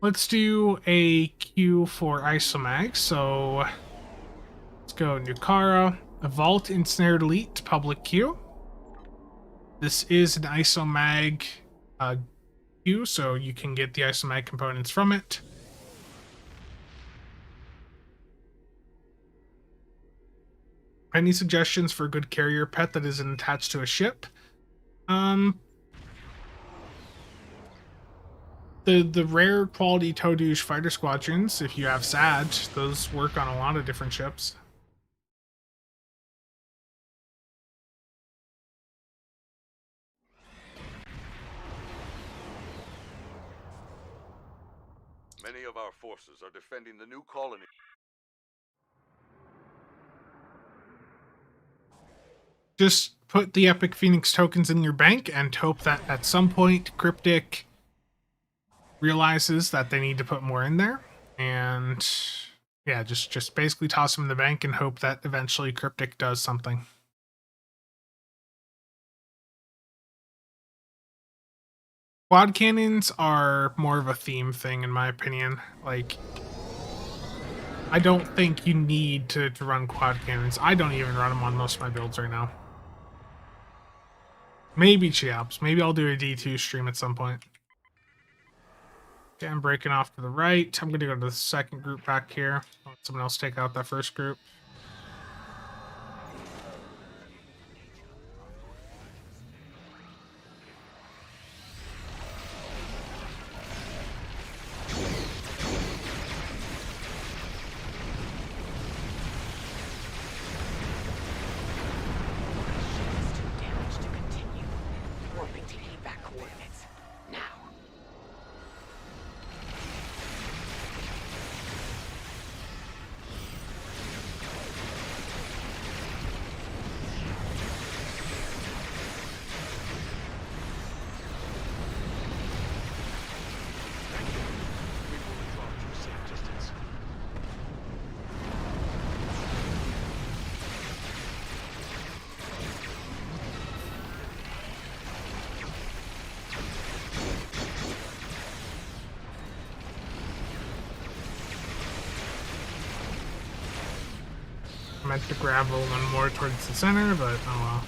Let's do a queue for Isomag. So let's go Nukara, Vault Ensnared Elite public queue. This is an Isomag queue, so you can get the Isomag components from it. Any suggestions for a good carrier pet that isn't attached to a ship? The rare quality Todouge fighter squadrons, if you have SAD, those work on a lot of different ships. Many of our forces are defending the new colony. Just put the Epic Phoenix tokens in your bank and hope that at some point Cryptic realizes that they need to put more in there. And yeah, just basically toss them in the bank and hope that eventually Cryptic does something. Quad cannons are more of a theme thing, in my opinion. Like, I don't think you need to run quad cannons. I don't even run them on most of my builds right now. Maybe Chiaps. Maybe I'll do a D2 stream at some point. Okay, I'm breaking off to the right. I'm going to go to the second group back here. Let someone else take out that first group. I meant to gravel one more towards the center, but oh well.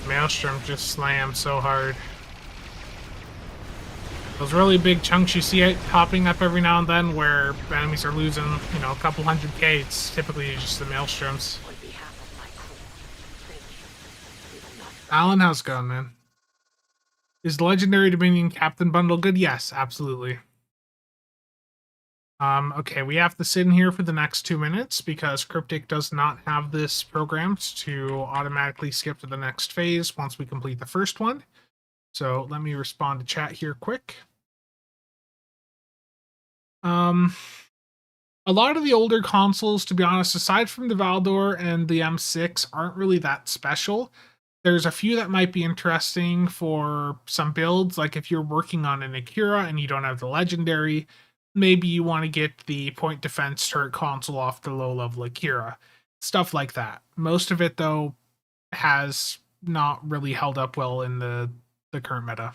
Maelstrom just slammed so hard. Those really big chunks you see it popping up every now and then where enemies are losing, you know, a couple 100k, it's typically just the Maelstroms. Alan, how's it going, man? Is the Legendary Dominion Captain Bundle good? Yes, absolutely. Okay, we have to sit in here for the next 2 minutes because Cryptic does not have this programmed to automatically skip to the next phase once we complete the first one. So let me respond to chat here quick. A lot of the older consoles, to be honest, aside from the Valdor and the M6, aren't really that special. There's a few that might be interesting for some builds, like if you're working on an Akira and you don't have the Legendary, maybe you want to get the point defense turret console off the low-level Akira. Stuff like that. Most of it, though, has not really held up well in the current meta.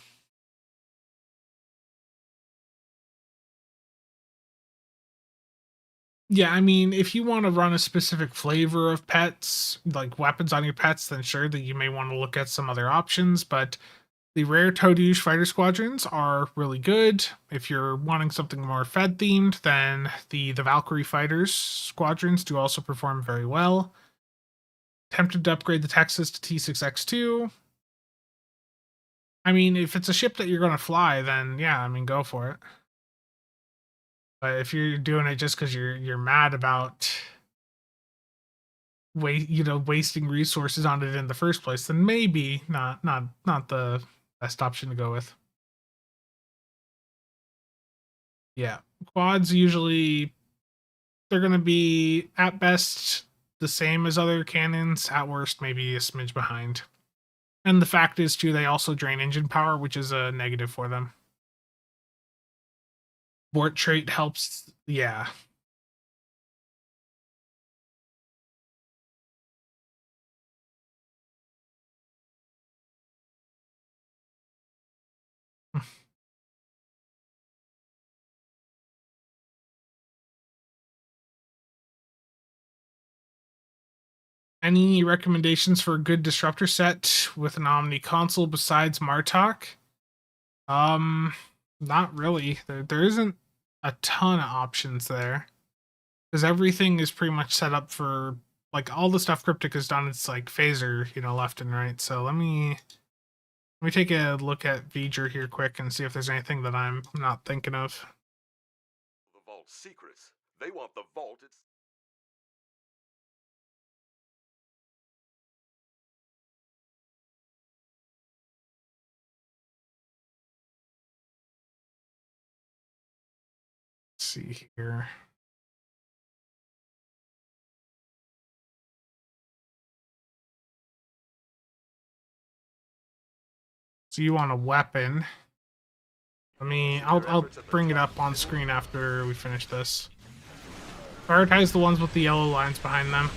Yeah, I mean, if you want to run a specific flavor of pets, like weapons on your pets, then sure that you may want to look at some other options. But the rare Toadouche fighter squadrons are really good. If you're wanting something more Fed themed, then the Valkyrie fighters squadrons do also perform very well. Tempted to upgrade the Texas to T6X2. I mean, if it's a ship that you're going to fly, then yeah, I mean, go for it. But if you're doing it just because you're mad about wasting resources on it in the first place, then maybe not the best option to go with. Yeah, quads usually they're going to be at best the same as other cannons, at worst maybe a smidge behind. And the fact is too, they also drain engine power, which is a negative for them. Bort trait helps, yeah. Any recommendations for a good disruptor set with an Omni console besides Martok? Not really. There isn't a ton of options there because everything is pretty much set up for like all the stuff Cryptic has done. It's like phaser, left and right. So let me take a look at V'ger here quick and see if there's anything that I'm not thinking of. The vault's secrets. They want the vault. It's Let's see here. So you want a weapon. I'll bring it up on screen after we finish this. Prioritize the ones with the yellow lines behind them.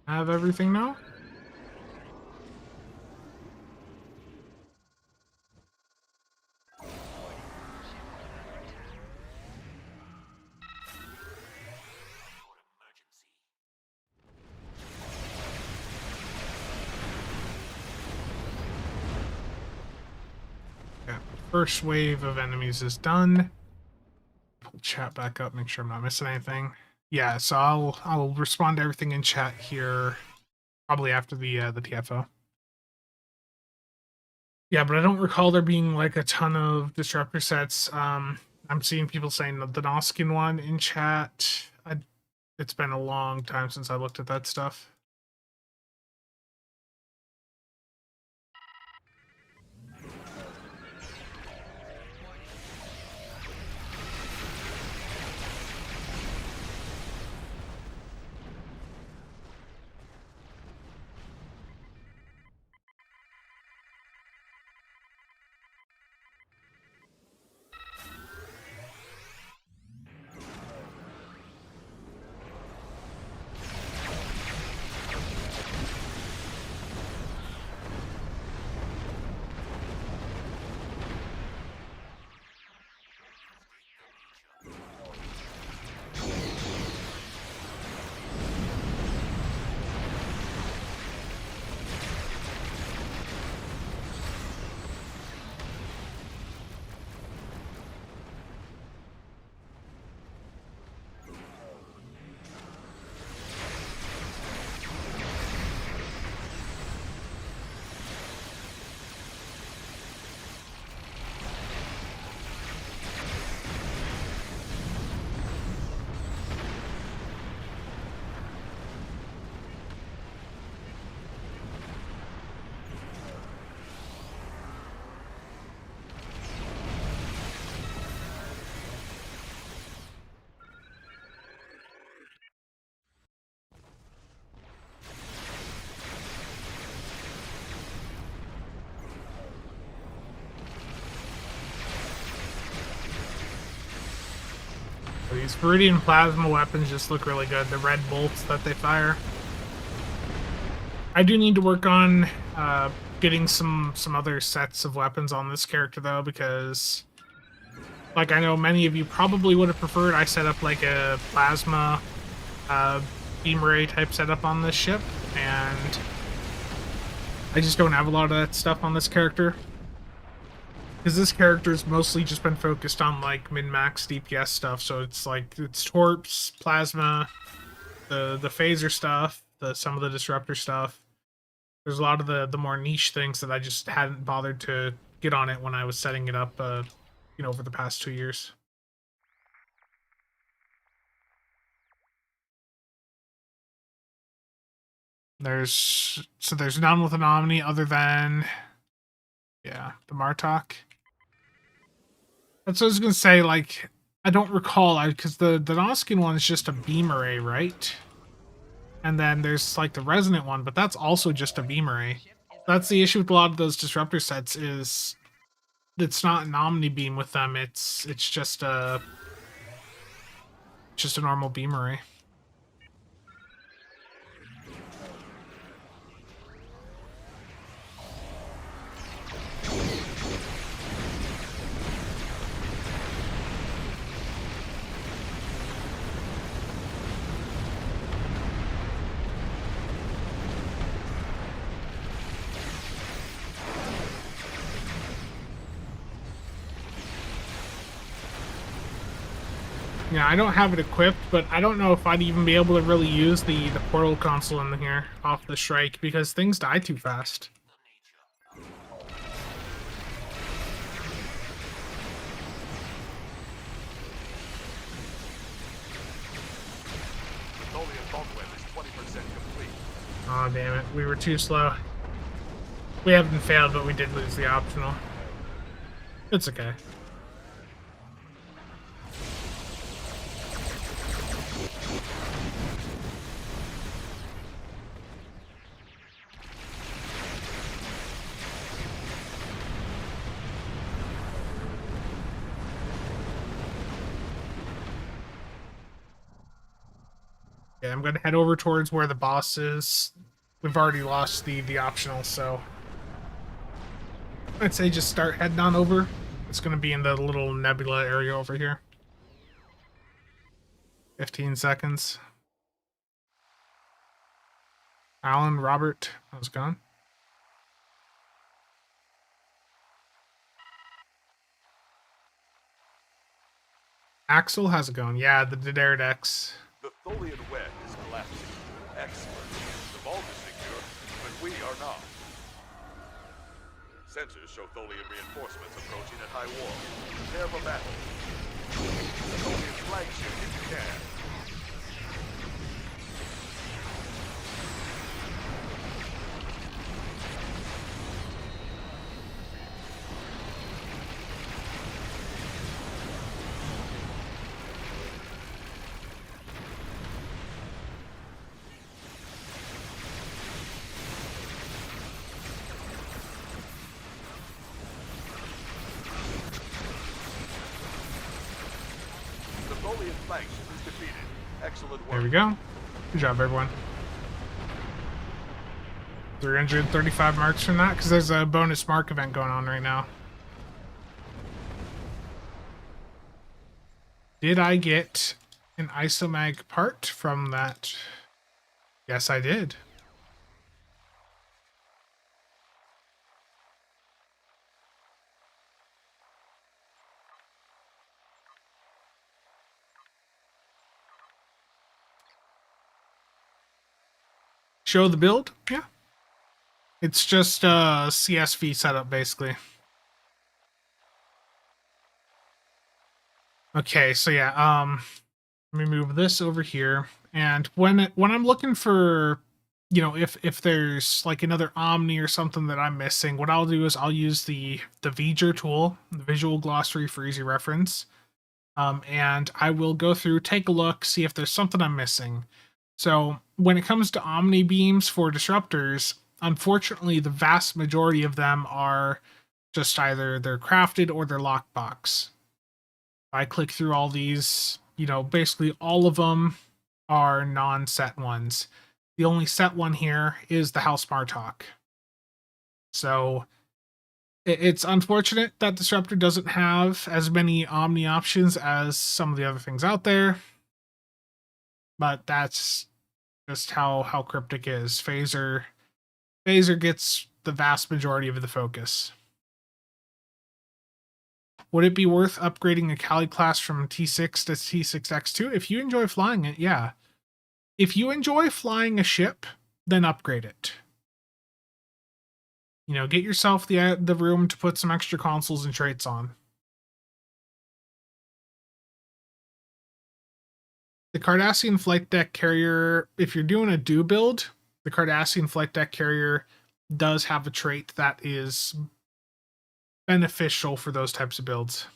Have everything now? Yeah, first wave of enemies is done. Pull chat back up, make sure I'm not missing anything. Yeah, so I'll respond to everything in chat here probably after the TFO. Yeah, but I don't recall there being like a ton of disruptor sets. I'm seeing people saying the Noskin one in chat. It's been a long time since I looked at that stuff. These Viridian plasma weapons just look really good. The red bolts that they fire. I do need to work on getting some other sets of weapons on this character though, because like I know many of you probably would have preferred I set up like a plasma beam ray type setup on this ship, and I just don't have a lot of that stuff on this character. Because this character's mostly just been focused on like min-max DPS stuff, so it's like it's torps, plasma, the phaser stuff, some of the disruptor stuff. There's a lot of the more niche things that I just hadn't bothered to get on it when I was setting it up, you know, over the past 2 years. There's none with an Omni other than, yeah, the Martok. That's what I was gonna say. Like, I don't recall, because the Noskin one is just a beam array, right? And then there's like the resonant one, but that's also just a beam array. That's the issue with a lot of those disruptor sets, is it's not an omni beam with them. It's just a normal beam array. Yeah, I don't have it equipped, but I don't know if I'd even be able to really use the portal console in here off the Shrike, because things die too fast. Oh, damn it. We were too slow. We haven't failed, but we did lose the optional. It's okay. Yeah, I'm gonna head over towards where the boss is. We've already lost the optional, so I'd say just start heading on over. It's gonna be in the little nebula area over here. 15 seconds. Alan, Robert, how's it going? Axel, how's it going? Yeah, the Daredex. The Tholian web is collapsing. Excellent. The vault is secure, but we are not. Sensors show Tholian reinforcements approaching at high wall. Prepare for battle. The Tholian flagship if you can. There we go. Good job, everyone. 335 marks from that, because there's a bonus mark event going on right now. Did I get an Isomag part from that? Yes, I did. Show the build? Yeah. It's just a CSV setup, basically. Okay, so yeah, let me move this over here. And when I'm looking for, you know, if there's like another Omni or something that I'm missing, what I'll do is I'll use the V'ger tool, the visual glossary for easy reference. And I will go through, take a look, see if there's something I'm missing. So when it comes to Omni beams for disruptors, unfortunately, the vast majority of them are just either they're crafted or they're lockbox. I click through all these, you know, basically all of them are non-set ones. The only set one here is the House Martok. So it's unfortunate that Disruptor doesn't have as many Omni options as some of the other things out there. But that's just how Cryptic is. Phaser gets the vast majority of the focus. Would it be worth upgrading a Kali class from T6 to T6X2? If you enjoy flying it, yeah. If you enjoy flying a ship, then upgrade it. You know, get yourself the room to put some extra consoles and traits on. The Cardassian Flight Deck Carrier, if you're doing a do build, the Cardassian Flight Deck Carrier does have a trait that is beneficial for those types of builds.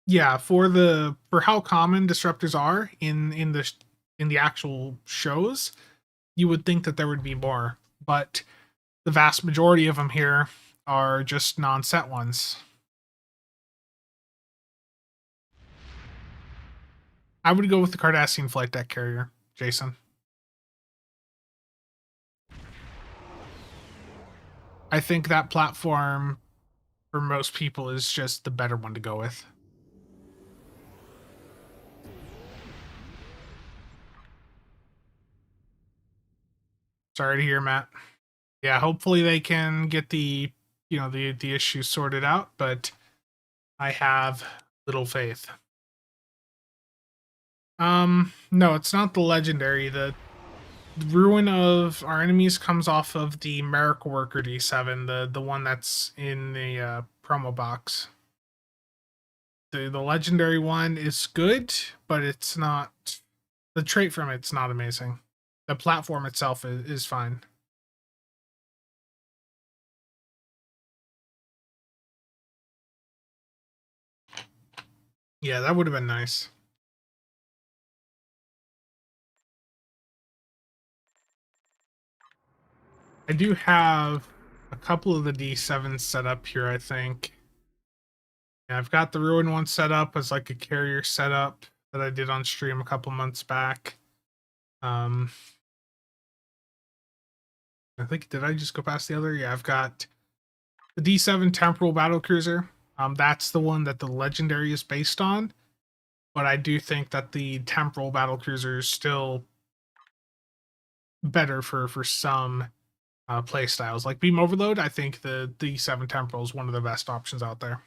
Yeah, for how common disruptors are in the actual shows, you would think that there would be more, but the vast majority of them here are just non-set ones. I would go with the Cardassian Flight Deck Carrier, Jason. I think that platform for most people is just the better one to go with. Sorry to hear, Matt. Yeah, hopefully they can get the issues sorted out, but I have little faith. No, it's not the legendary. The ruin of our enemies comes off of the Miracle Worker D7, the one that's in the promo box. The legendary one is good, but it's not, the trait from it's not amazing. The platform itself is fine. Yeah, that would have been nice. I do have a couple of the D7s set up here, I think. Yeah, I've got the Ruin one set up as like a carrier setup that I did on stream a couple months back. I think, did I just go past the other? Yeah, I've got the D7 Temporal Battlecruiser. That's the one that the Legendary is based on. But I do think that the Temporal Battlecruiser is still better for some play styles. Like Beam Overload, I think the D7 Temporal is one of the best options out there.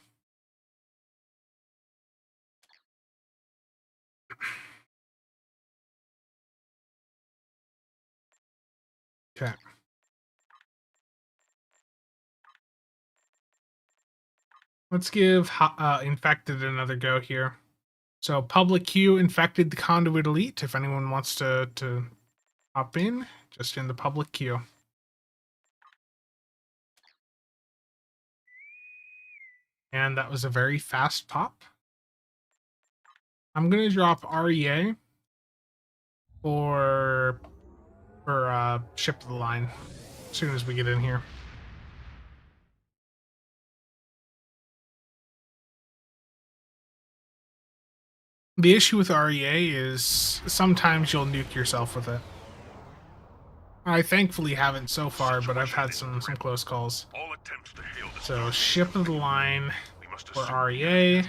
Okay. Let's give Infected another go here. So public queue, Infected, the Conduit Elite. If anyone wants to hop in, just in the public queue. And that was a very fast pop. I'm gonna drop REA for ship to the line as soon as we get in here. The issue with REA is sometimes you'll nuke yourself with it. I thankfully haven't so far, but I've had some close calls. So ship to the line for REA.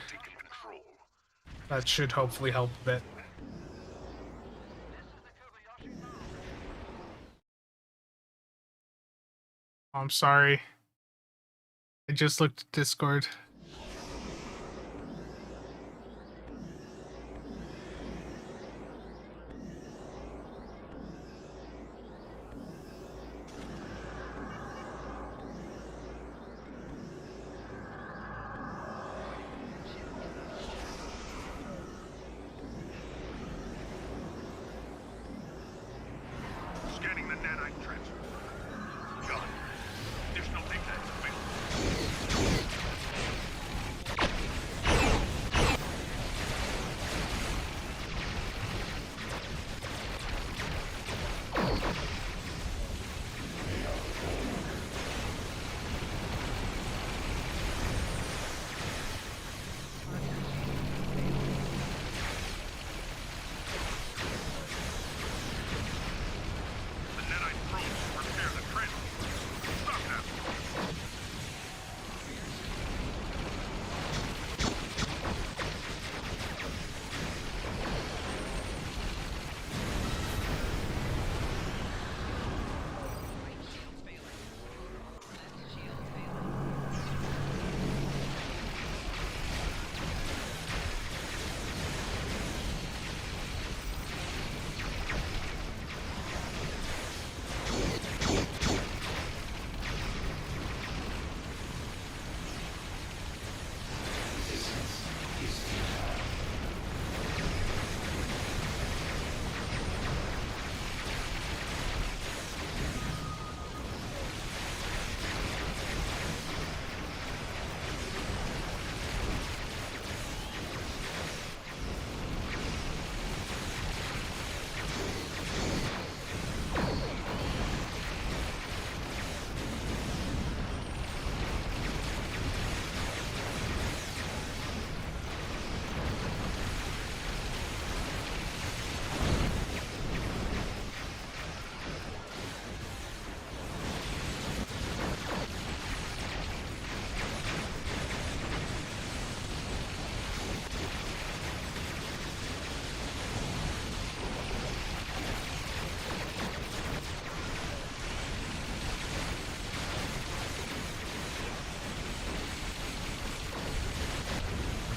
That should hopefully help a bit. Oh, I'm sorry. I just looked at Discord.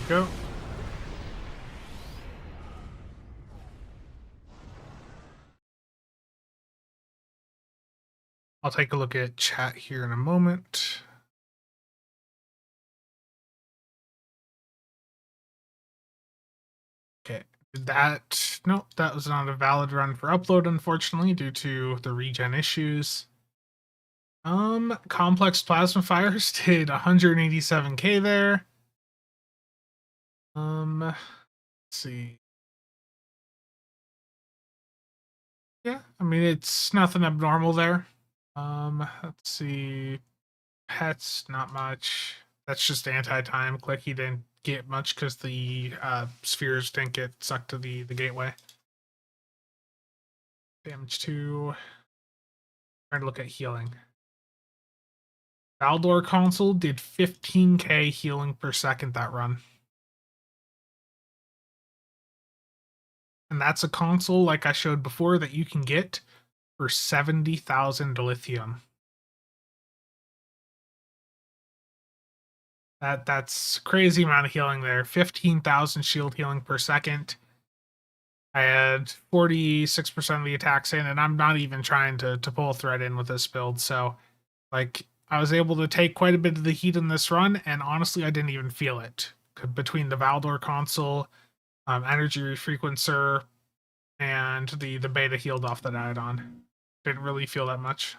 Go. I'll take a look at chat here in a moment. Okay, no, that was not a valid run for upload, unfortunately, due to the regen issues. Complex Plasma Fires did 187k there. Let's see. Yeah, I mean, it's nothing abnormal there. Let's see. Pets, not much. That's just anti-time. Click, he didn't get much because the spheres didn't get sucked to the gateway. Damage 2. Trying to look at healing. Valdor console did 15k healing per second that run. And that's a console, like I showed before, that you can get for 70,000 lithium. That's crazy amount of healing there. 15,000 shield healing per second. I had 46% of the attacks in, and I'm not even trying to pull a thread in with this build. So, like, I was able to take quite a bit of the heat in this run, and honestly, I didn't even feel it. Between the Valdor console, energy refrequencer, and the beta healed off that I had on. Didn't really feel that much.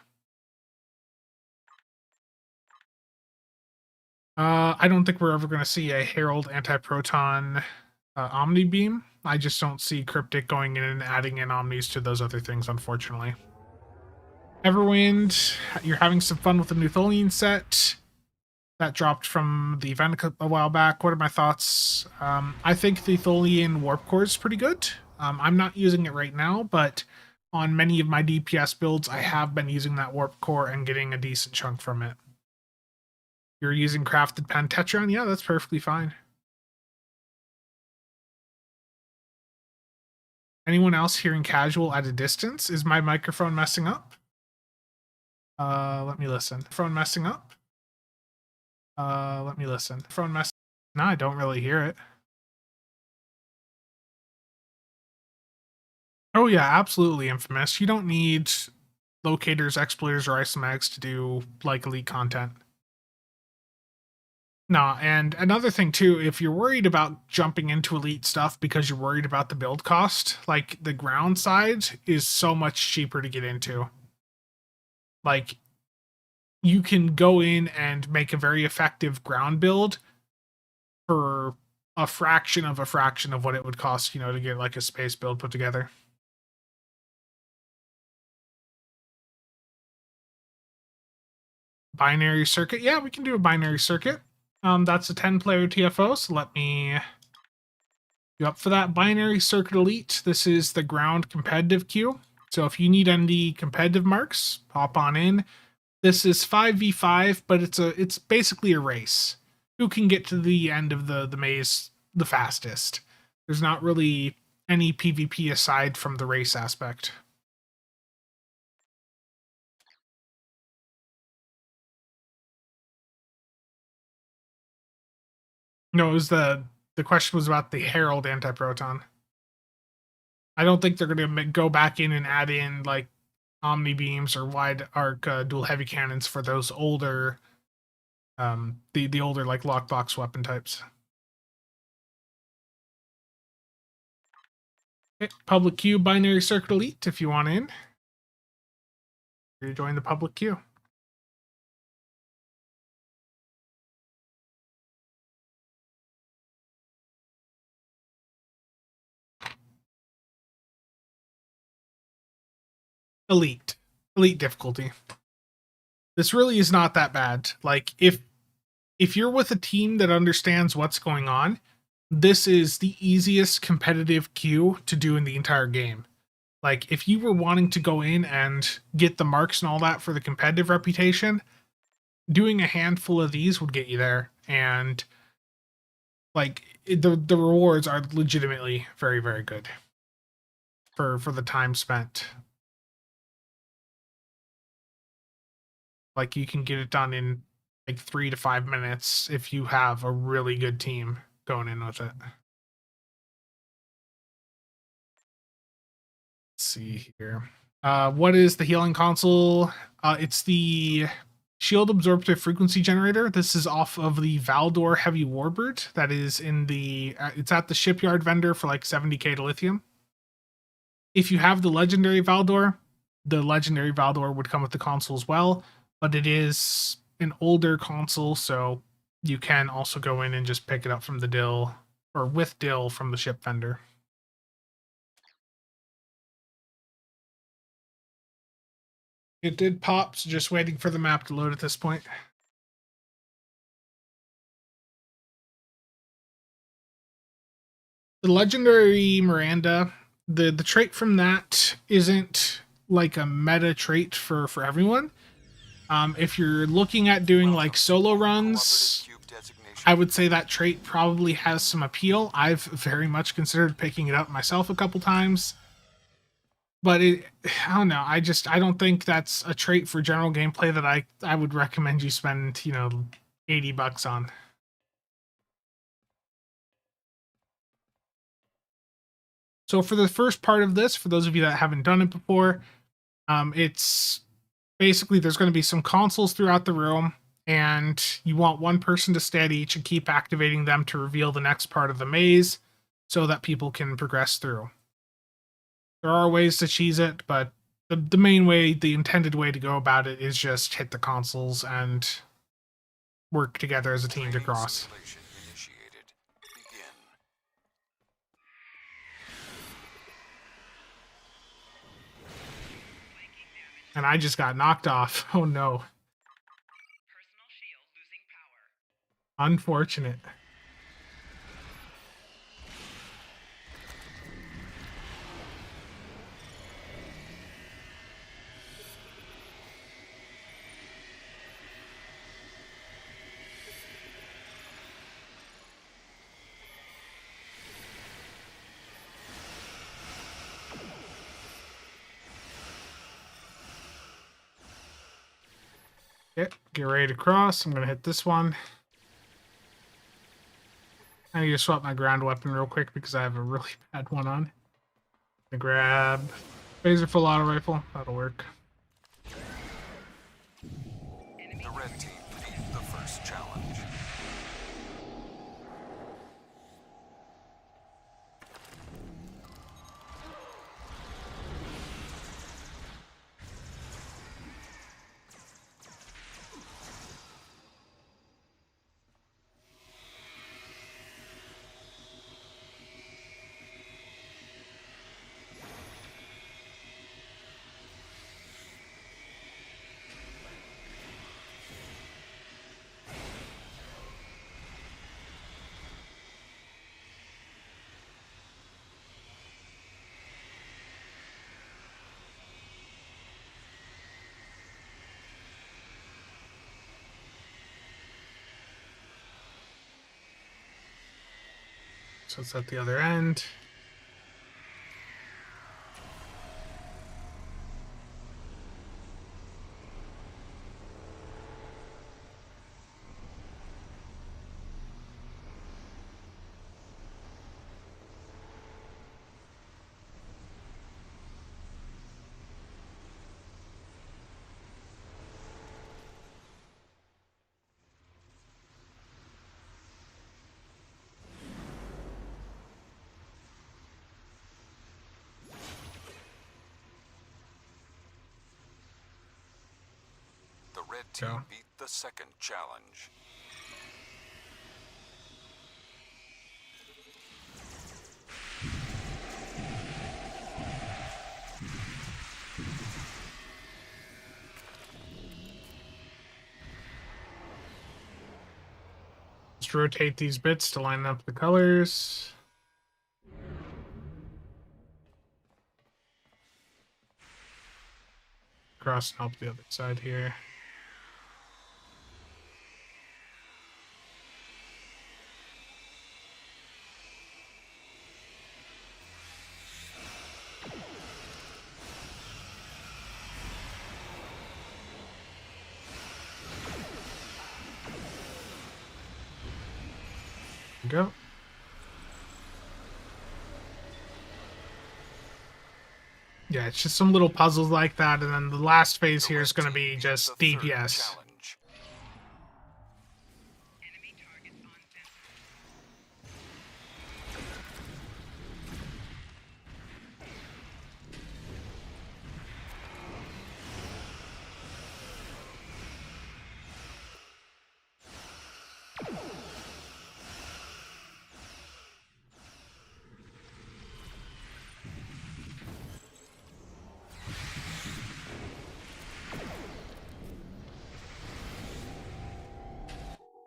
I don't think we're ever going to see a Herald anti-proton Omni Beam. I just don't see Cryptic going in and adding in Omnis to those other things, unfortunately. Everwind, you're having some fun with the new Tholian set. That dropped from the event a while back. What are my thoughts? I think the Tholian Warp Core is pretty good. I'm not using it right now, but on many of my DPS builds, I have been using that Warp Core and getting a decent chunk from it. You're using crafted Pantetron? Yeah, that's perfectly fine. Anyone else hearing casual at a distance? Is my microphone messing up? Let me listen. Phone messing up? Let me listen. Phone mess. No, I don't really hear it. Oh yeah, absolutely, Infamous. You don't need locators, exploiters, or isomags to do like elite content. No, and another thing too, if you're worried about jumping into elite stuff because you're worried about the build cost, like the ground side is so much cheaper to get into. Like, you can go in and make a very effective ground build for a fraction of what it would cost, you know, to get like a space build put together. Binary circuit. Yeah, we can do a binary circuit. That's a 10-player TFO, so let me go up for that. Binary circuit elite. This is the ground competitive queue. So if you need any competitive marks, hop on in. This is 5v5, but it's basically a race. Who can get to the end of the maze the fastest? There's not really any PvP aside from the race aspect. No, it was the question was about the Herald anti-proton. I don't think they're going to go back in and add in like Omni beams or wide arc dual heavy cannons for those older, the older like lockbox weapon types. Okay, public queue binary circuit elite if you want in. You join the public queue. Elite difficulty. This really is not that bad. Like if you're with a team that understands what's going on, this is the easiest competitive queue to do in the entire game. Like if you were wanting to go in and get the marks and all that for the competitive reputation, doing a handful of these would get you there. And like the rewards are legitimately very, very good for the time spent. Like you can get it done in like 3 to 5 minutes if you have a really good team. going in with it. Let's see here. What is the healing console? It's the Shield Absorptive Frequency Generator. This is off of the Valdor Heavy Warbird. That is in the... it's at the shipyard vendor for like 70k to lithium. If you have the Legendary Valdor would come with the console as well. But it is an older console, so you can also go in and just pick it up from the Dill, or with Dill from the ship vendor. It did pop, so just waiting for the map to load at this point. The Legendary Miranda, the trait from that isn't like a meta trait for everyone. If you're looking at doing like solo runs, I would say that trait probably has some appeal. I've very much considered picking it up myself a couple times. But I don't know. I don't think that's a trait for general gameplay that I would recommend you spend, $80 on. So for the first part of this, for those of you that haven't done it before, it's basically there's going to be some consoles throughout the room, and you want one person to stay at each and keep activating them to reveal the next part of the maze so that people can progress through. There are ways to cheese it, but the main way, the intended way to go about it is just hit the consoles and work together as a team to cross. And I just got knocked off. Oh no. Personal shield losing power. Unfortunate. Okay, get ready to cross. I'm going to hit this one. I need to swap my ground weapon real quick because I have a really bad one on. I'm going to grab Phaser Full Auto Rifle. That'll work. The red team beat the first challenge. So it's at the other end. The red team beat the second challenge. Just rotate these bits to line up the colors. Cross and help the other side here. Go. Yeah, it's just some little puzzles like that, and then the last phase here is going to be Red team just needs a third DPS. challenge. Enemy targets on sensor.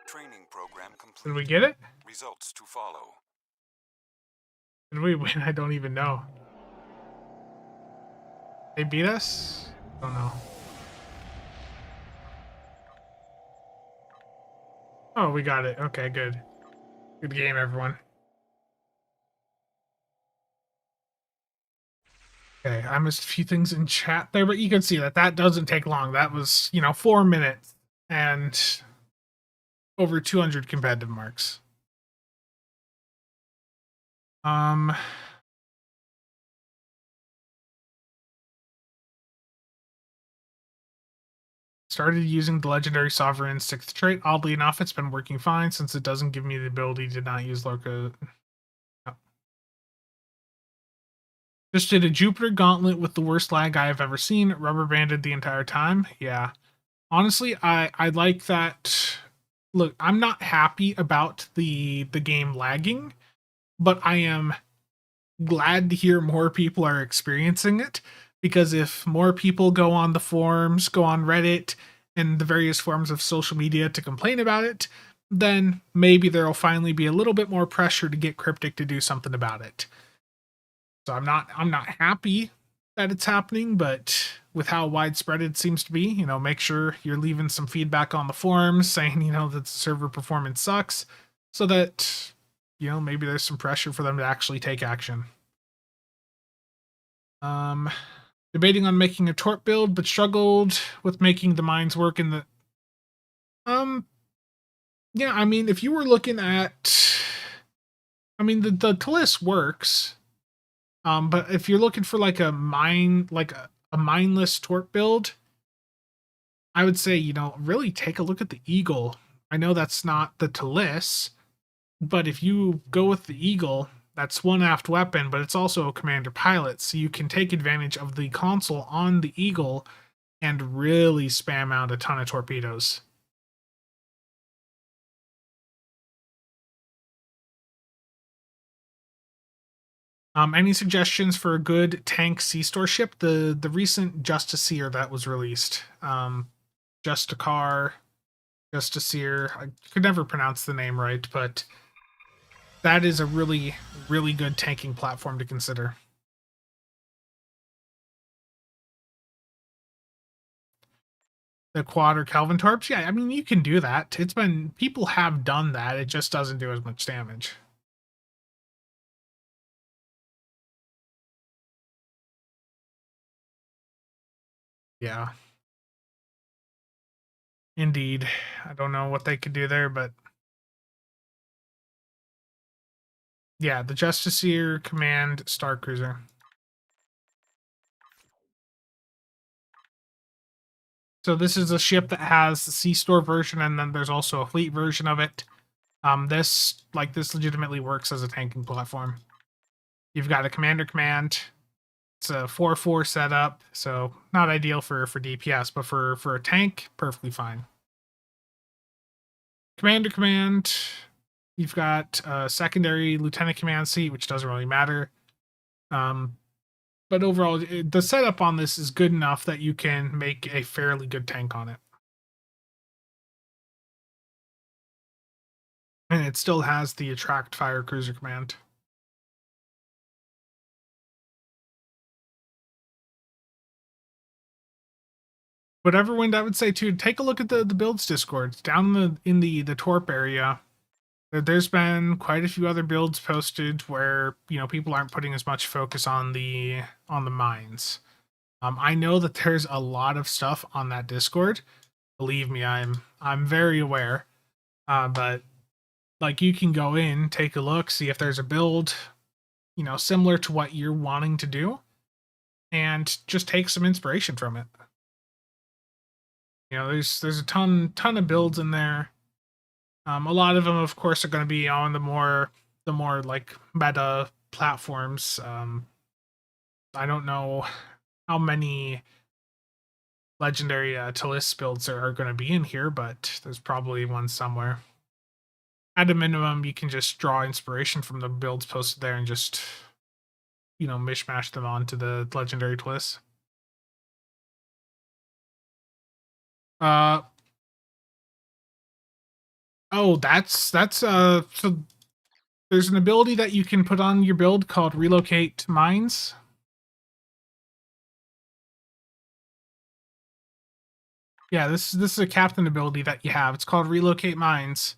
Training program Did complete. we get it? Results to follow. Did we win? I don't even know. They beat us? I don't know. Oh, we got it. Okay, good. Good game, everyone. Okay, I missed a few things in chat there, but you can see that that doesn't take long. That was, 4 minutes and over 200 competitive marks. Started using the legendary sovereign 6th trait. Oddly enough, it's been working fine since it doesn't give me the ability to not use Lorca. Oh. Just did a Jupiter gauntlet with the worst lag I have ever seen. Rubber banded the entire time. Yeah. Honestly, I like that. Look, I'm not happy about the game lagging, but I am glad to hear more people are experiencing it, because if more people go on the forums, go on Reddit and the various forms of social media to complain about it, then maybe there'll finally be a little bit more pressure to get Cryptic to do something about it. So I'm not happy that it's happening, but with how widespread it seems to be, make sure you're leaving some feedback on the forums saying, that the server performance sucks, so that, maybe there's some pressure for them to actually take action. Debating on making a torp build, but struggled with making the mines work in the... Yeah, I mean, if you were looking at... I mean, the Talus works, but if you're looking for like a mindless torp build, I would say, really take a look at the Eagle. I know that's not the Talus, but if you go with the Eagle, that's one aft weapon, but it's also a commander pilot, so you can take advantage of the console on the Eagle and really spam out a ton of torpedoes. Any suggestions for a good tank C-store ship? The recent Justiceer that was released. Justicar, Justiceer. I could never pronounce the name right, but that is a really, really good tanking platform to consider. The quad or Kelvin torps? Yeah, I mean, you can do that. People have done that. It just doesn't do as much damage. Yeah. Indeed. I don't know what they could do there, but yeah, the Justiceer Command Star Cruiser. So this is a ship that has the C-store version, and then there's also a fleet version of it. This legitimately works as a tanking platform. You've got a commander command. It's a 4-4 setup, so not ideal for DPS, but for a tank, perfectly fine. Commander command. You've got a secondary lieutenant command seat, which doesn't really matter. But overall, the setup on this is good enough that you can make a fairly good tank on it. And it still has the attract fire cruiser command. But Everwind, I would say too, take a look at the builds Discord. Down in the torp area, there's been quite a few other builds posted where people aren't putting as much focus on the mines. I know that there's a lot of stuff on that Discord. Believe me, I'm very aware. But like, you can go in, take a look, see if there's a build, similar to what you're wanting to do, and just take some inspiration from it. You know, there's a ton of builds in there. A lot of them, of course, are going to be on the more like meta platforms. I don't know how many legendary Talus builds are going to be in here, but there's probably one somewhere. At a minimum, you can just draw inspiration from the builds posted there and just, you know, mishmash them onto the legendary Talus. Oh, so there's an ability that you can put on your build called Relocate Mines. Yeah, this is a captain ability that you have. It's called Relocate Mines.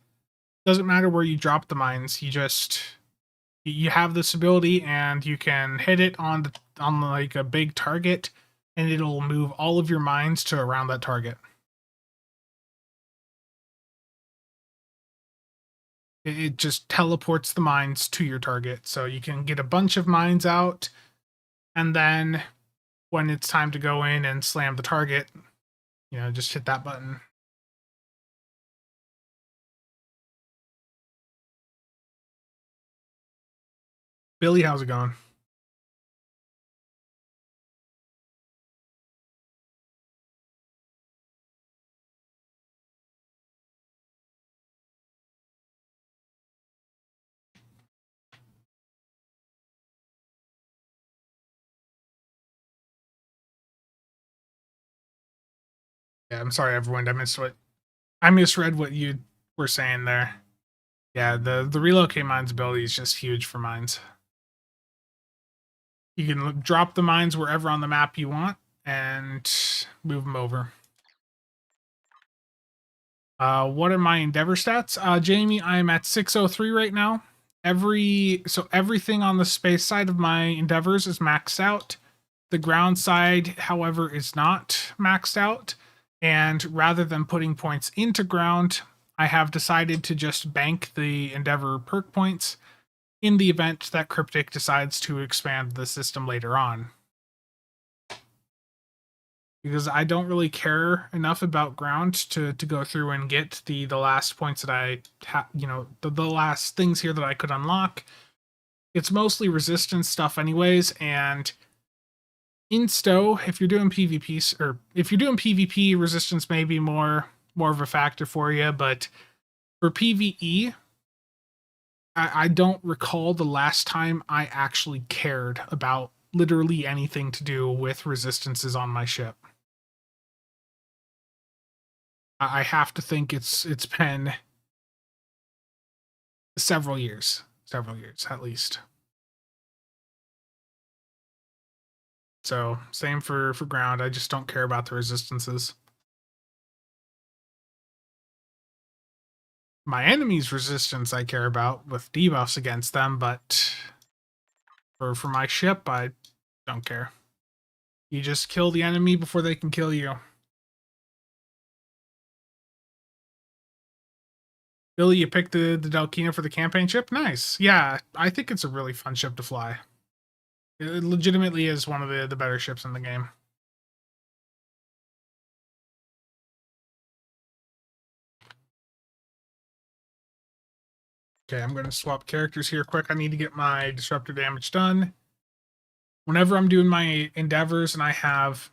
Doesn't matter where you drop the mines. You have this ability and you can hit it on like a big target, and it'll move all of your mines to around that target. It just teleports the mines to your target, so you can get a bunch of mines out, and then when it's time to go in and slam the target, you know, just hit that button. Billy, how's it going? Yeah, I'm sorry, everyone. I misread what you were saying there. Yeah, the relocate mines ability is just huge for mines. You can drop the mines wherever on the map you want and move them over. What are my Endeavor stats? Jamie, I'm at 603 right now. Everything on the space side of my Endeavors is maxed out. The ground side, however, is not maxed out. And rather than putting points into ground, I have decided to just bank the Endeavor perk points in the event that Cryptic decides to expand the system later on. Because I don't really care enough about ground to go through and get the last points that I the last things here that I could unlock. It's mostly resistance stuff anyways, and in Stow, if you're doing PvP, or if you're doing PvP, resistance may be more of a factor for you, but for PvE, I don't recall the last time I actually cared about literally anything to do with resistances on my ship. I have to think it's been several years at least. So same for ground. I just don't care about the resistances. My enemy's resistance I care about with debuffs against them, but for my ship, I don't care. You just kill the enemy before they can kill you. Billy, you picked the Delkina for the campaign ship? Nice. Yeah, I think it's a really fun ship to fly. It legitimately is one of the better ships in the game. Okay, I'm going to swap characters here quick. I need to get my Disruptor damage done. Whenever I'm doing my Endeavors and I have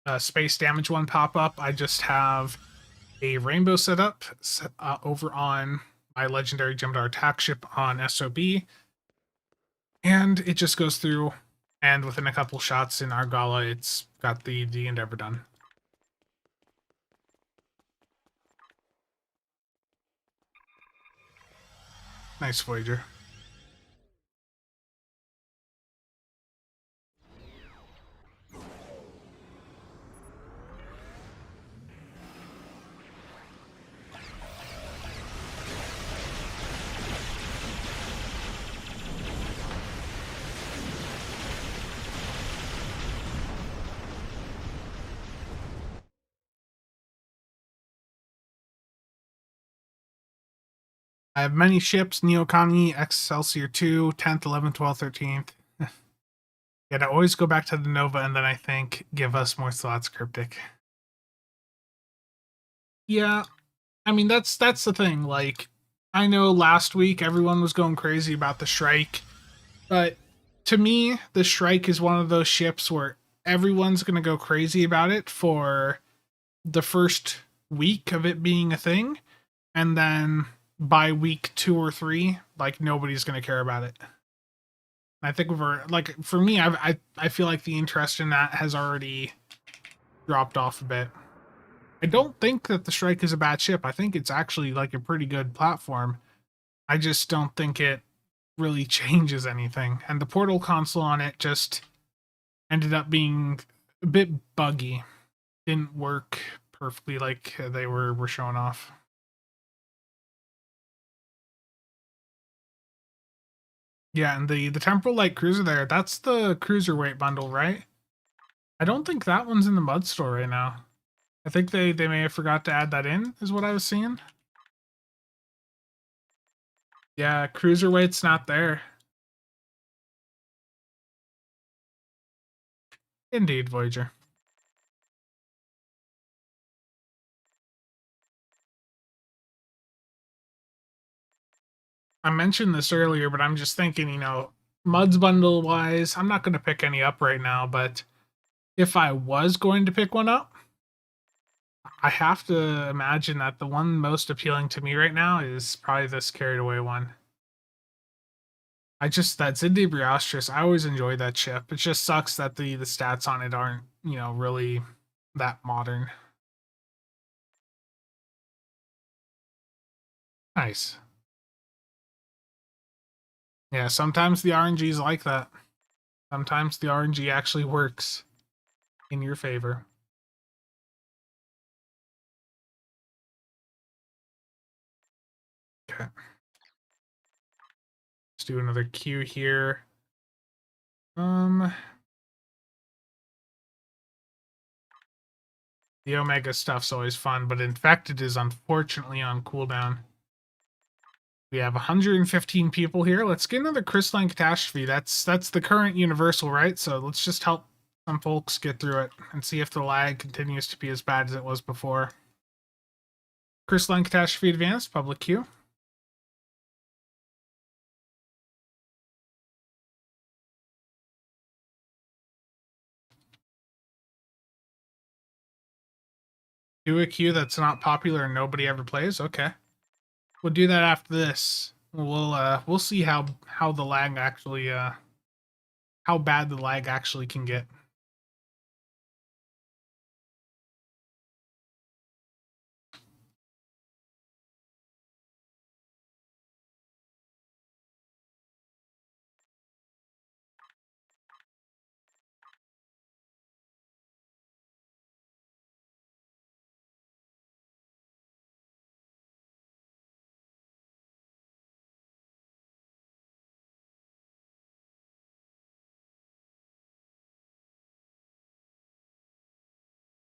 a space damage one pop up, I just have a rainbow setup over on my legendary Jem'Dar attack ship on SOB. And it just goes through, and within a couple shots in Argala, it's got the Endeavor done. Nice, Voyager. I have many ships: Neokami, Excelsior 2, 10th, 11th, 12th, 13th. Yeah, to always go back to the Nova and then I think give us more slots cryptic. Yeah, I mean that's the thing. Like, I know last week everyone was going crazy about the Shrike, but to me, the Shrike is one of those ships where everyone's gonna go crazy about it for the first week of it being a thing, and then by week 2 or 3, like nobody's gonna care about it. I think we're like, for me, I feel like the interest in that has already dropped off a bit. I don't think that the Strike is a bad ship. I think it's actually like a pretty good platform. I just don't think it really changes anything. And the portal console on it just ended up being a bit buggy. Didn't work perfectly like they were showing off. Yeah, and the Temporal Light Cruiser there, that's the cruiserweight bundle, right? I don't think that one's in the Mud store right now. I think they may have forgot to add that in, is what I was seeing. Yeah, cruiserweight's not there. Indeed, Voyager. I mentioned this earlier, but I'm just thinking, you know, Muds bundle wise, I'm not going to pick any up right now, but if I was going to pick one up, I have to imagine that the one most appealing to me right now is probably this Carried Away one. That Zindi Briostris, I always enjoy that ship. It just sucks that the stats on it aren't, you know, really that modern. Nice. Yeah, sometimes the RNG is like that. Sometimes the RNG actually works in your favor. Okay. Let's do another queue here. The Omega stuff's always fun, but Infected is unfortunately on cooldown. We have 115 people here. Let's get another Crystalline Catastrophe. That's the current universal, right? So let's just help some folks get through it and see if the lag continues to be as bad as it was before. Crystalline Catastrophe Advanced, public queue. Do a queue that's not popular and nobody ever plays. Okay, we'll do that after this. We'll see how the lag actually how bad the lag actually can get.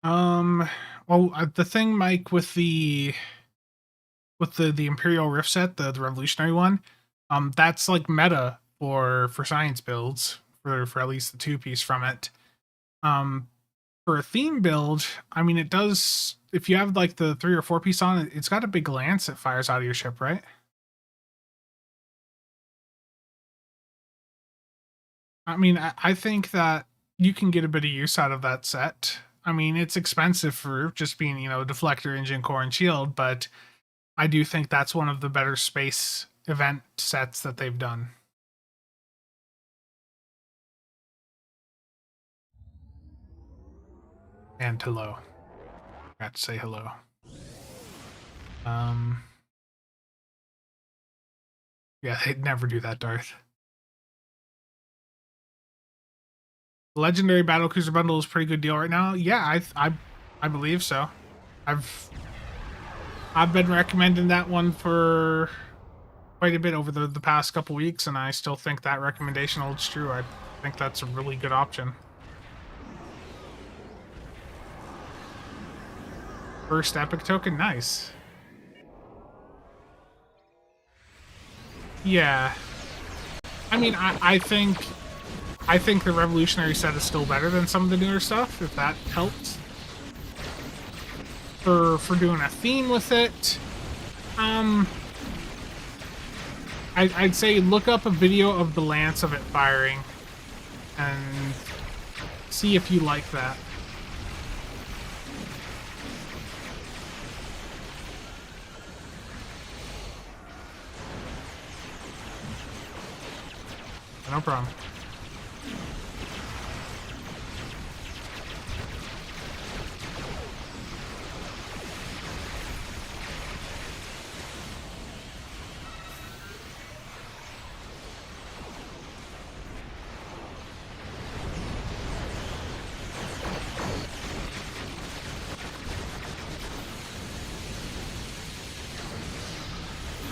Well, the thing, Mike, with the Imperial Rift set, the revolutionary one, that's like meta for science builds for at least the 2-piece from it. For a theme build, I mean, it does, if you have like the 3 or 4-piece on it, it's got a big lance that fires out of your ship, right? I mean, I think that you can get a bit of use out of that set. I mean, it's expensive for just being, you know, deflector, engine core, and shield, but I do think that's one of the better space event sets that they've done. And hello. Got to say hello. Yeah, they'd never do that, Darth. Legendary Battlecruiser bundle is a pretty good deal right now. Yeah, I believe so. I've been recommending that one for quite a bit over the past couple weeks, and I still think that recommendation holds true. I think that's a really good option. First epic token, nice. Yeah. I mean, I think I think the Revolutionary set is still better than some of the newer stuff, if that helps. For doing a theme with it, I'd say look up a video of the lance of it firing and see if you like that. No problem.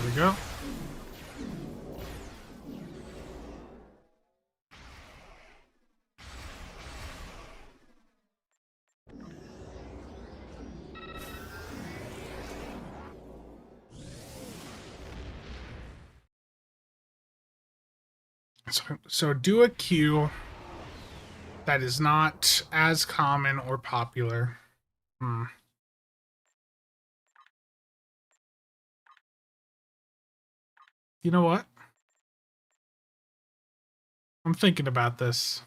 There we go. So do a queue that is not as common or popular. You know what? I'm thinking about this.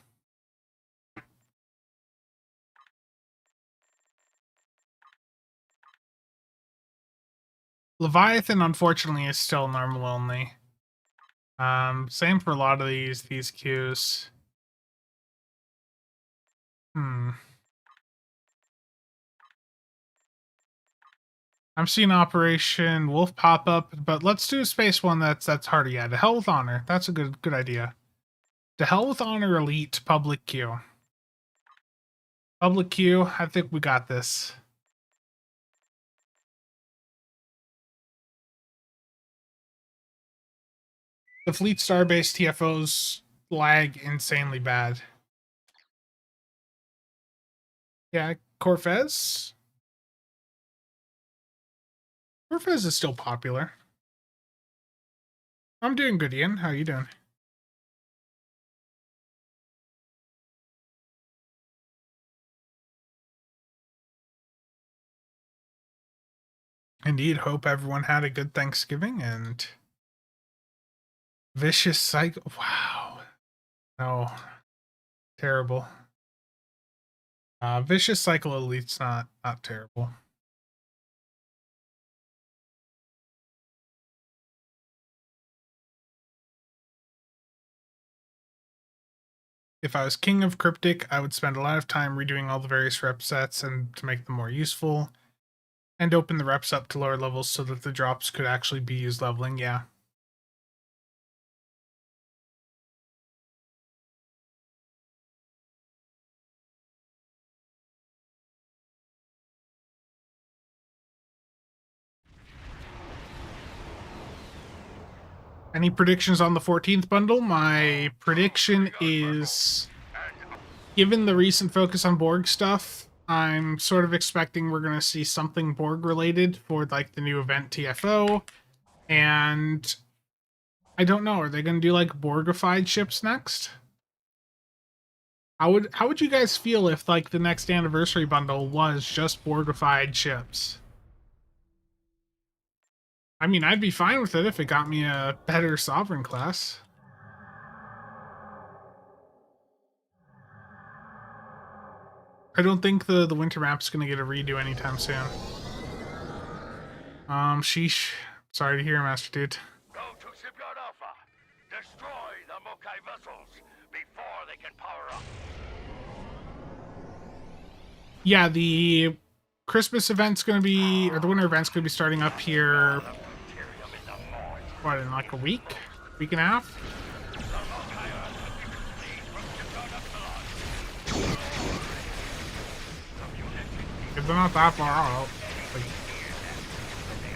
Leviathan, unfortunately, is still normal only. Same for a lot of these queues. I'm seeing Operation Wolf pop up, but let's do a space one that's harder. Yeah, to hell with honor. That's a good idea. To hell with honor elite public queue. Public queue, I think we got this. The Fleet Starbase TFOs lag insanely bad. Yeah, Corfez. Corfez is still popular. I'm doing good, Ian. How you doing? Indeed, hope everyone had a good Thanksgiving and Vicious Cycle. Wow. No. Terrible. Vicious Cycle Elite's not terrible. If I was king of Cryptic, I would spend a lot of time redoing all the various rep sets and to make them more useful, and open the reps up to lower levels so that the drops could actually be used leveling. Yeah. Any predictions on the 14th bundle? My prediction is, given the recent focus on Borg stuff, I'm sort of expecting we're going to see something Borg related for like the new event TFO. And I don't know, are they going to do like Borgified ships next? How would you guys feel if like the next anniversary bundle was just Borgified ships? I mean, I'd be fine with it if it got me a better Sovereign class. I don't think the winter map's gonna get a redo anytime soon. Sheesh. Sorry to hear, Master Dude. Go to Shipyard Alpha. Destroy the Mokai vessels before they can power up. Yeah, the Christmas event's gonna be, or the winter event's gonna be starting up here, what, in like a week? Week and a half? If they're not that far out. Like,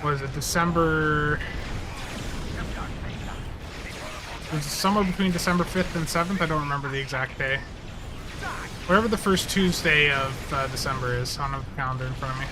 what is it, December... It's somewhere between December 5th and 7th, I don't remember the exact day. Whatever the first Tuesday of December is, I don't have the calendar in front of me.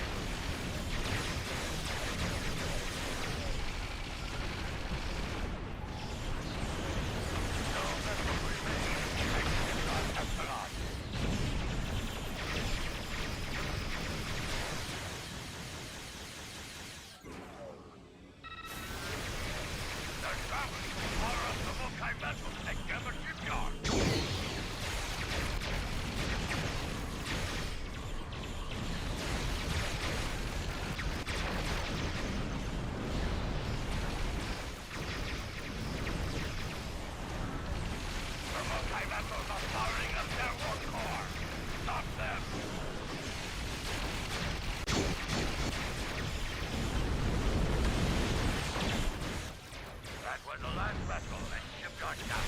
Mokai vessels are firing up their war core. Stop them. That was the last vessel that shipyard down.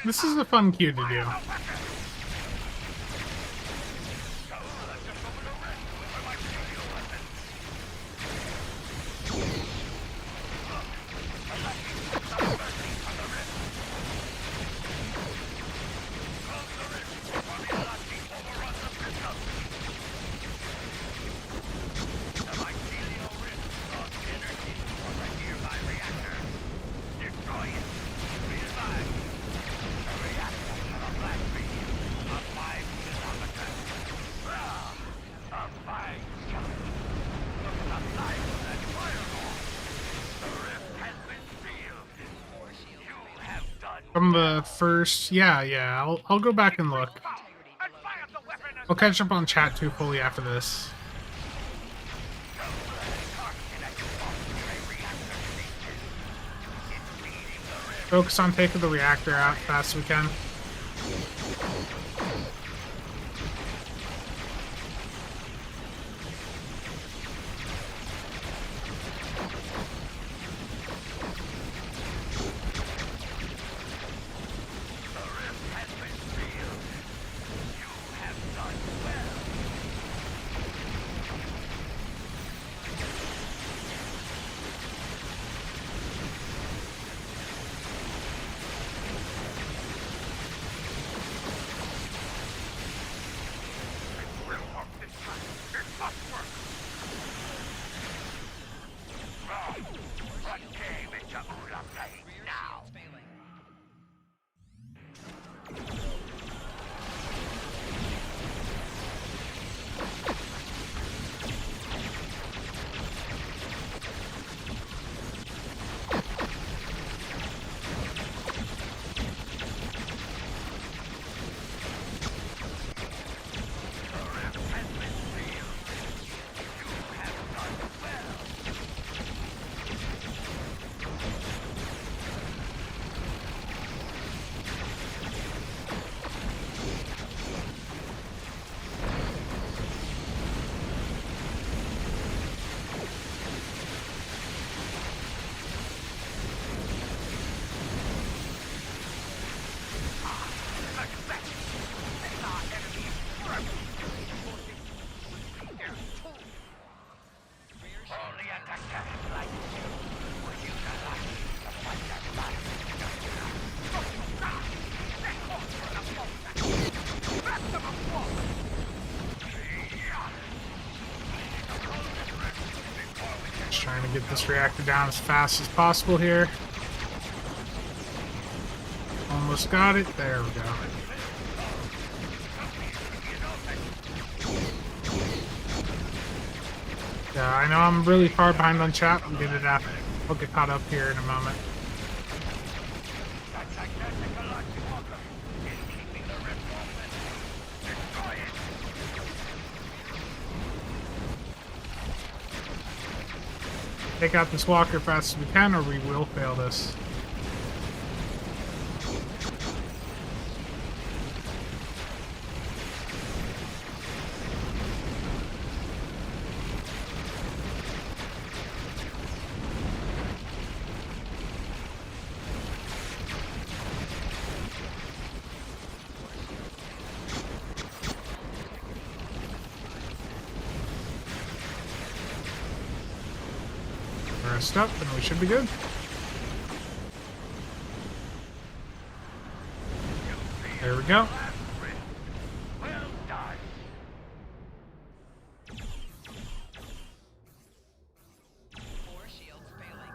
This is a fun cue to do. From the first, yeah, I'll go back and look. I'll catch up on chat too fully after this. Focus on taking the reactor out as fast as we can. Trying to get this reactor down as fast as possible here. Almost got it. There we go. Yeah, I know I'm really far behind on chat. I'll get it up. I'll get caught up here in a moment. Take out this walker as fast as we can, or we will fail this. rest up, and we should be good. There we go. Well done. Four shields failing.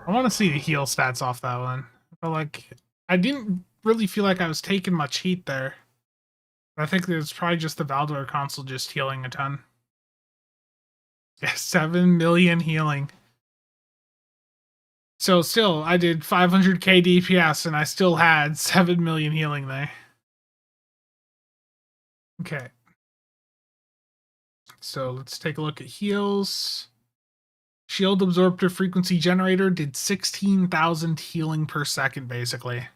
I want to see the heal stats off that one. I feel like I didn't really feel like I was taking much heat there. I think it's probably just the Valdor console just healing a ton. Yeah, 7 million healing. So still, I did 500k DPS and I still had 7 million healing there. Okay. So let's take a look at heals. Shield Absorptive Frequency Generator did 16,000 healing per second, basically.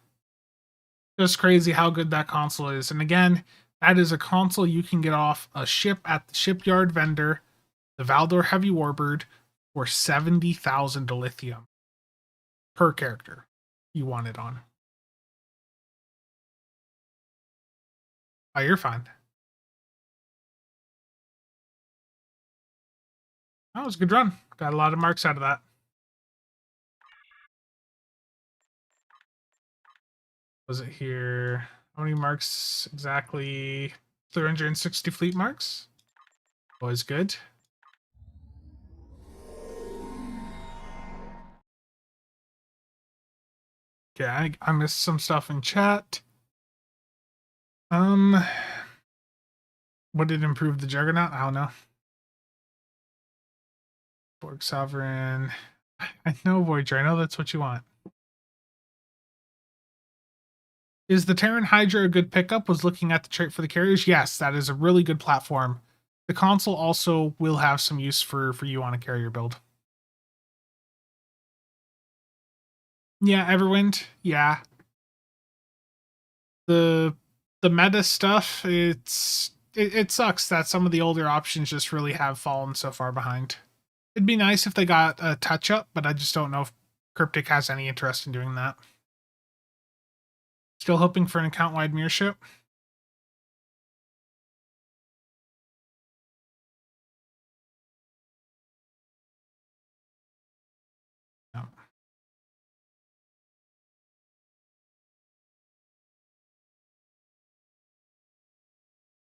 Just crazy how good that console is. And again, that is a console you can get off a ship at the shipyard vendor, the Valdor Heavy Warbird, for 70,000 lithium per character you want it on. Oh, you're fine. That was a good run. Got a lot of marks out of that. Was it here? How many marks exactly? 360 fleet marks. Always good. Okay, I missed some stuff in chat. Would it improve the Juggernaut? I don't know. Borg Sovereign. I know, Voyager. I know that's what you want. Is the Terran Hydra a good pickup? Was looking at the trait for the carriers. Yes, that is a really good platform. The console also will have some use for you on a carrier build. Yeah, Everwind. Yeah. The meta stuff, it sucks that some of the older options just really have fallen so far behind. It'd be nice if they got a touch up, but I just don't know if Cryptic has any interest in doing that. Still hoping for an account-wide mirror ship. No.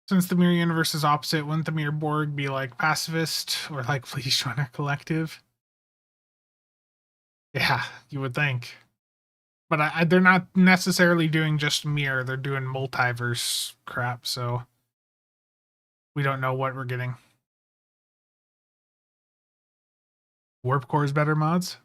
Since the mirror universe is opposite, wouldn't the mirror Borg be like pacifist or like Please Runner Collective? Yeah, you would think. But they're not necessarily doing just mirror, they're doing multiverse crap, so we don't know what we're getting. Warp Core's better mods?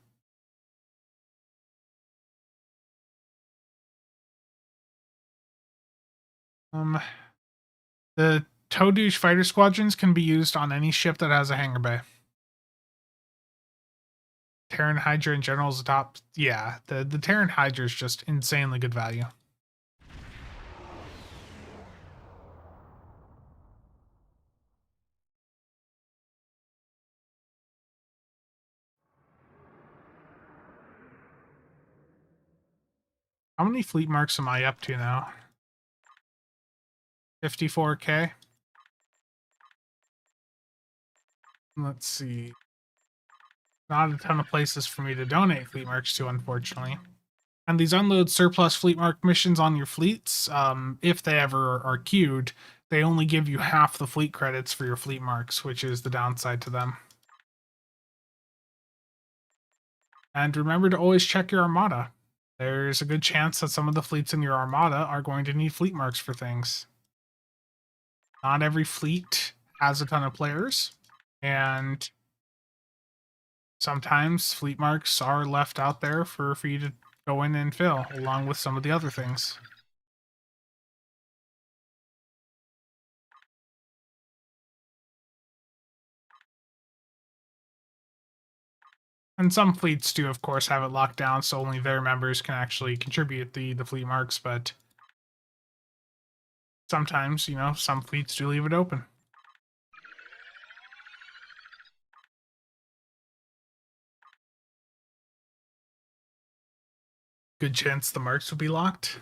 The Todouche fighter squadrons can be used on any ship that has a hangar bay. Terran Hydra in general is the top. Yeah, the Terran Hydra is just insanely good value. How many fleet marks am I up to now? 54k. Let's see. Not a ton of places for me to donate fleet marks to, unfortunately. And these unload surplus fleet mark missions on your fleets, if they ever are queued, they only give you half the fleet credits for your fleet marks, which is the downside to them. And remember to always check your armada. There's a good chance that some of the fleets in your armada are going to need fleet marks for things. Not every fleet has a ton of players, and sometimes fleet marks are left out there for you to go in and fill, along with some of the other things. And some fleets do, of course, have it locked down, so only their members can actually contribute the fleet marks, but sometimes, you know, some fleets do leave it open. Good chance the marks will be locked.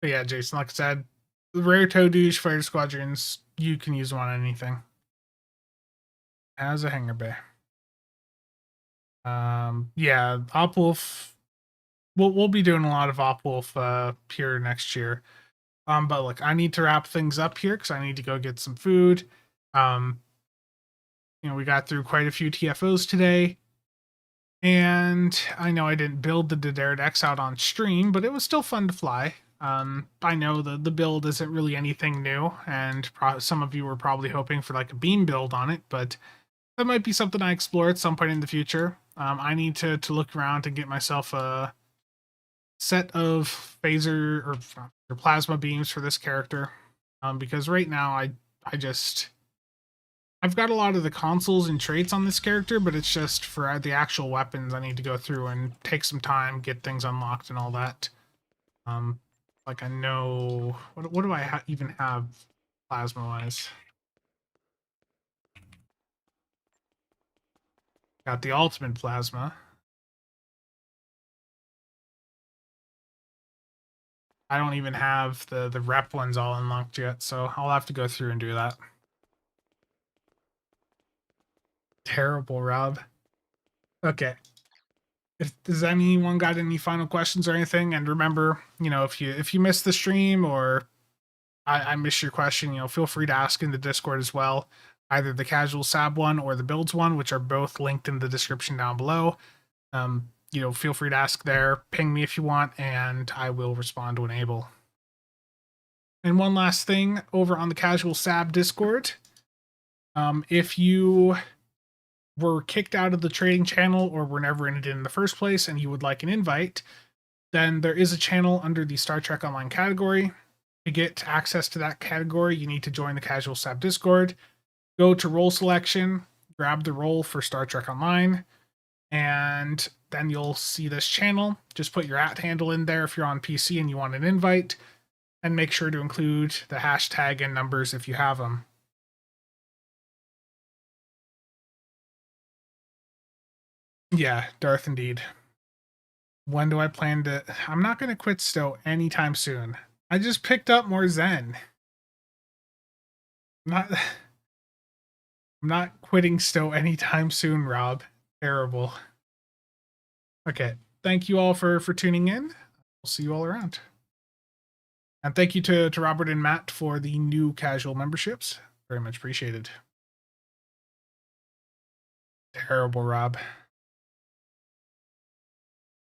But yeah, Jason, like I said, The rare toe douche fighter squadrons, you can use them on anything. As a hangar bay. Yeah, Opwolf. We'll be doing a lot of Opwolf here next year. But look, I need to wrap things up here because I need to go get some food. We got through quite a few TFOs today. And I know I didn't build the Dared X out on stream, but it was still fun to fly. I know the build isn't really anything new, and some of you were probably hoping for like a beam build on it, but that might be something I explore at some point in the future. I need to look around and get myself a set of phaser or plasma beams for this character, because right now I've got a lot of the consoles and traits on this character, but it's just for the actual weapons I need to go through and take some time, get things unlocked and all that. Like I know what do I even have plasma wise? Got the ultimate plasma. I don't even have the rep ones all unlocked yet, so I'll have to go through and do that. Terrible, Rob. Okay. Does anyone got any final questions or anything? And remember, if you missed the stream or I missed your question, feel free to ask in the Discord as well. Either the casual sab one or the builds one, which are both linked in the description down below. Feel free to ask there. Ping me if you want, and I will respond when able. And one last thing, over on the casual sab Discord, if you were kicked out of the trading channel or were never in it in the first place and you would like an invite, then there is a channel under the Star Trek Online category. To get access to that category, you need to join the Casual Sab Discord. Go to role selection, grab the role for Star Trek Online, and then you'll see this channel. Just put your @handle in there if you're on PC and you want an invite, and make sure to include the hashtag and numbers if you have them. Yeah, Darth indeed. When do I plan to... I'm not going to quit Stowe anytime soon. I just picked up more Zen. I'm not quitting Stowe anytime soon, Rob. Terrible. Okay. Thank you all for tuning in. We'll see you all around. And thank you to Robert and Matt for the new casual memberships. Very much appreciated. Terrible, Rob.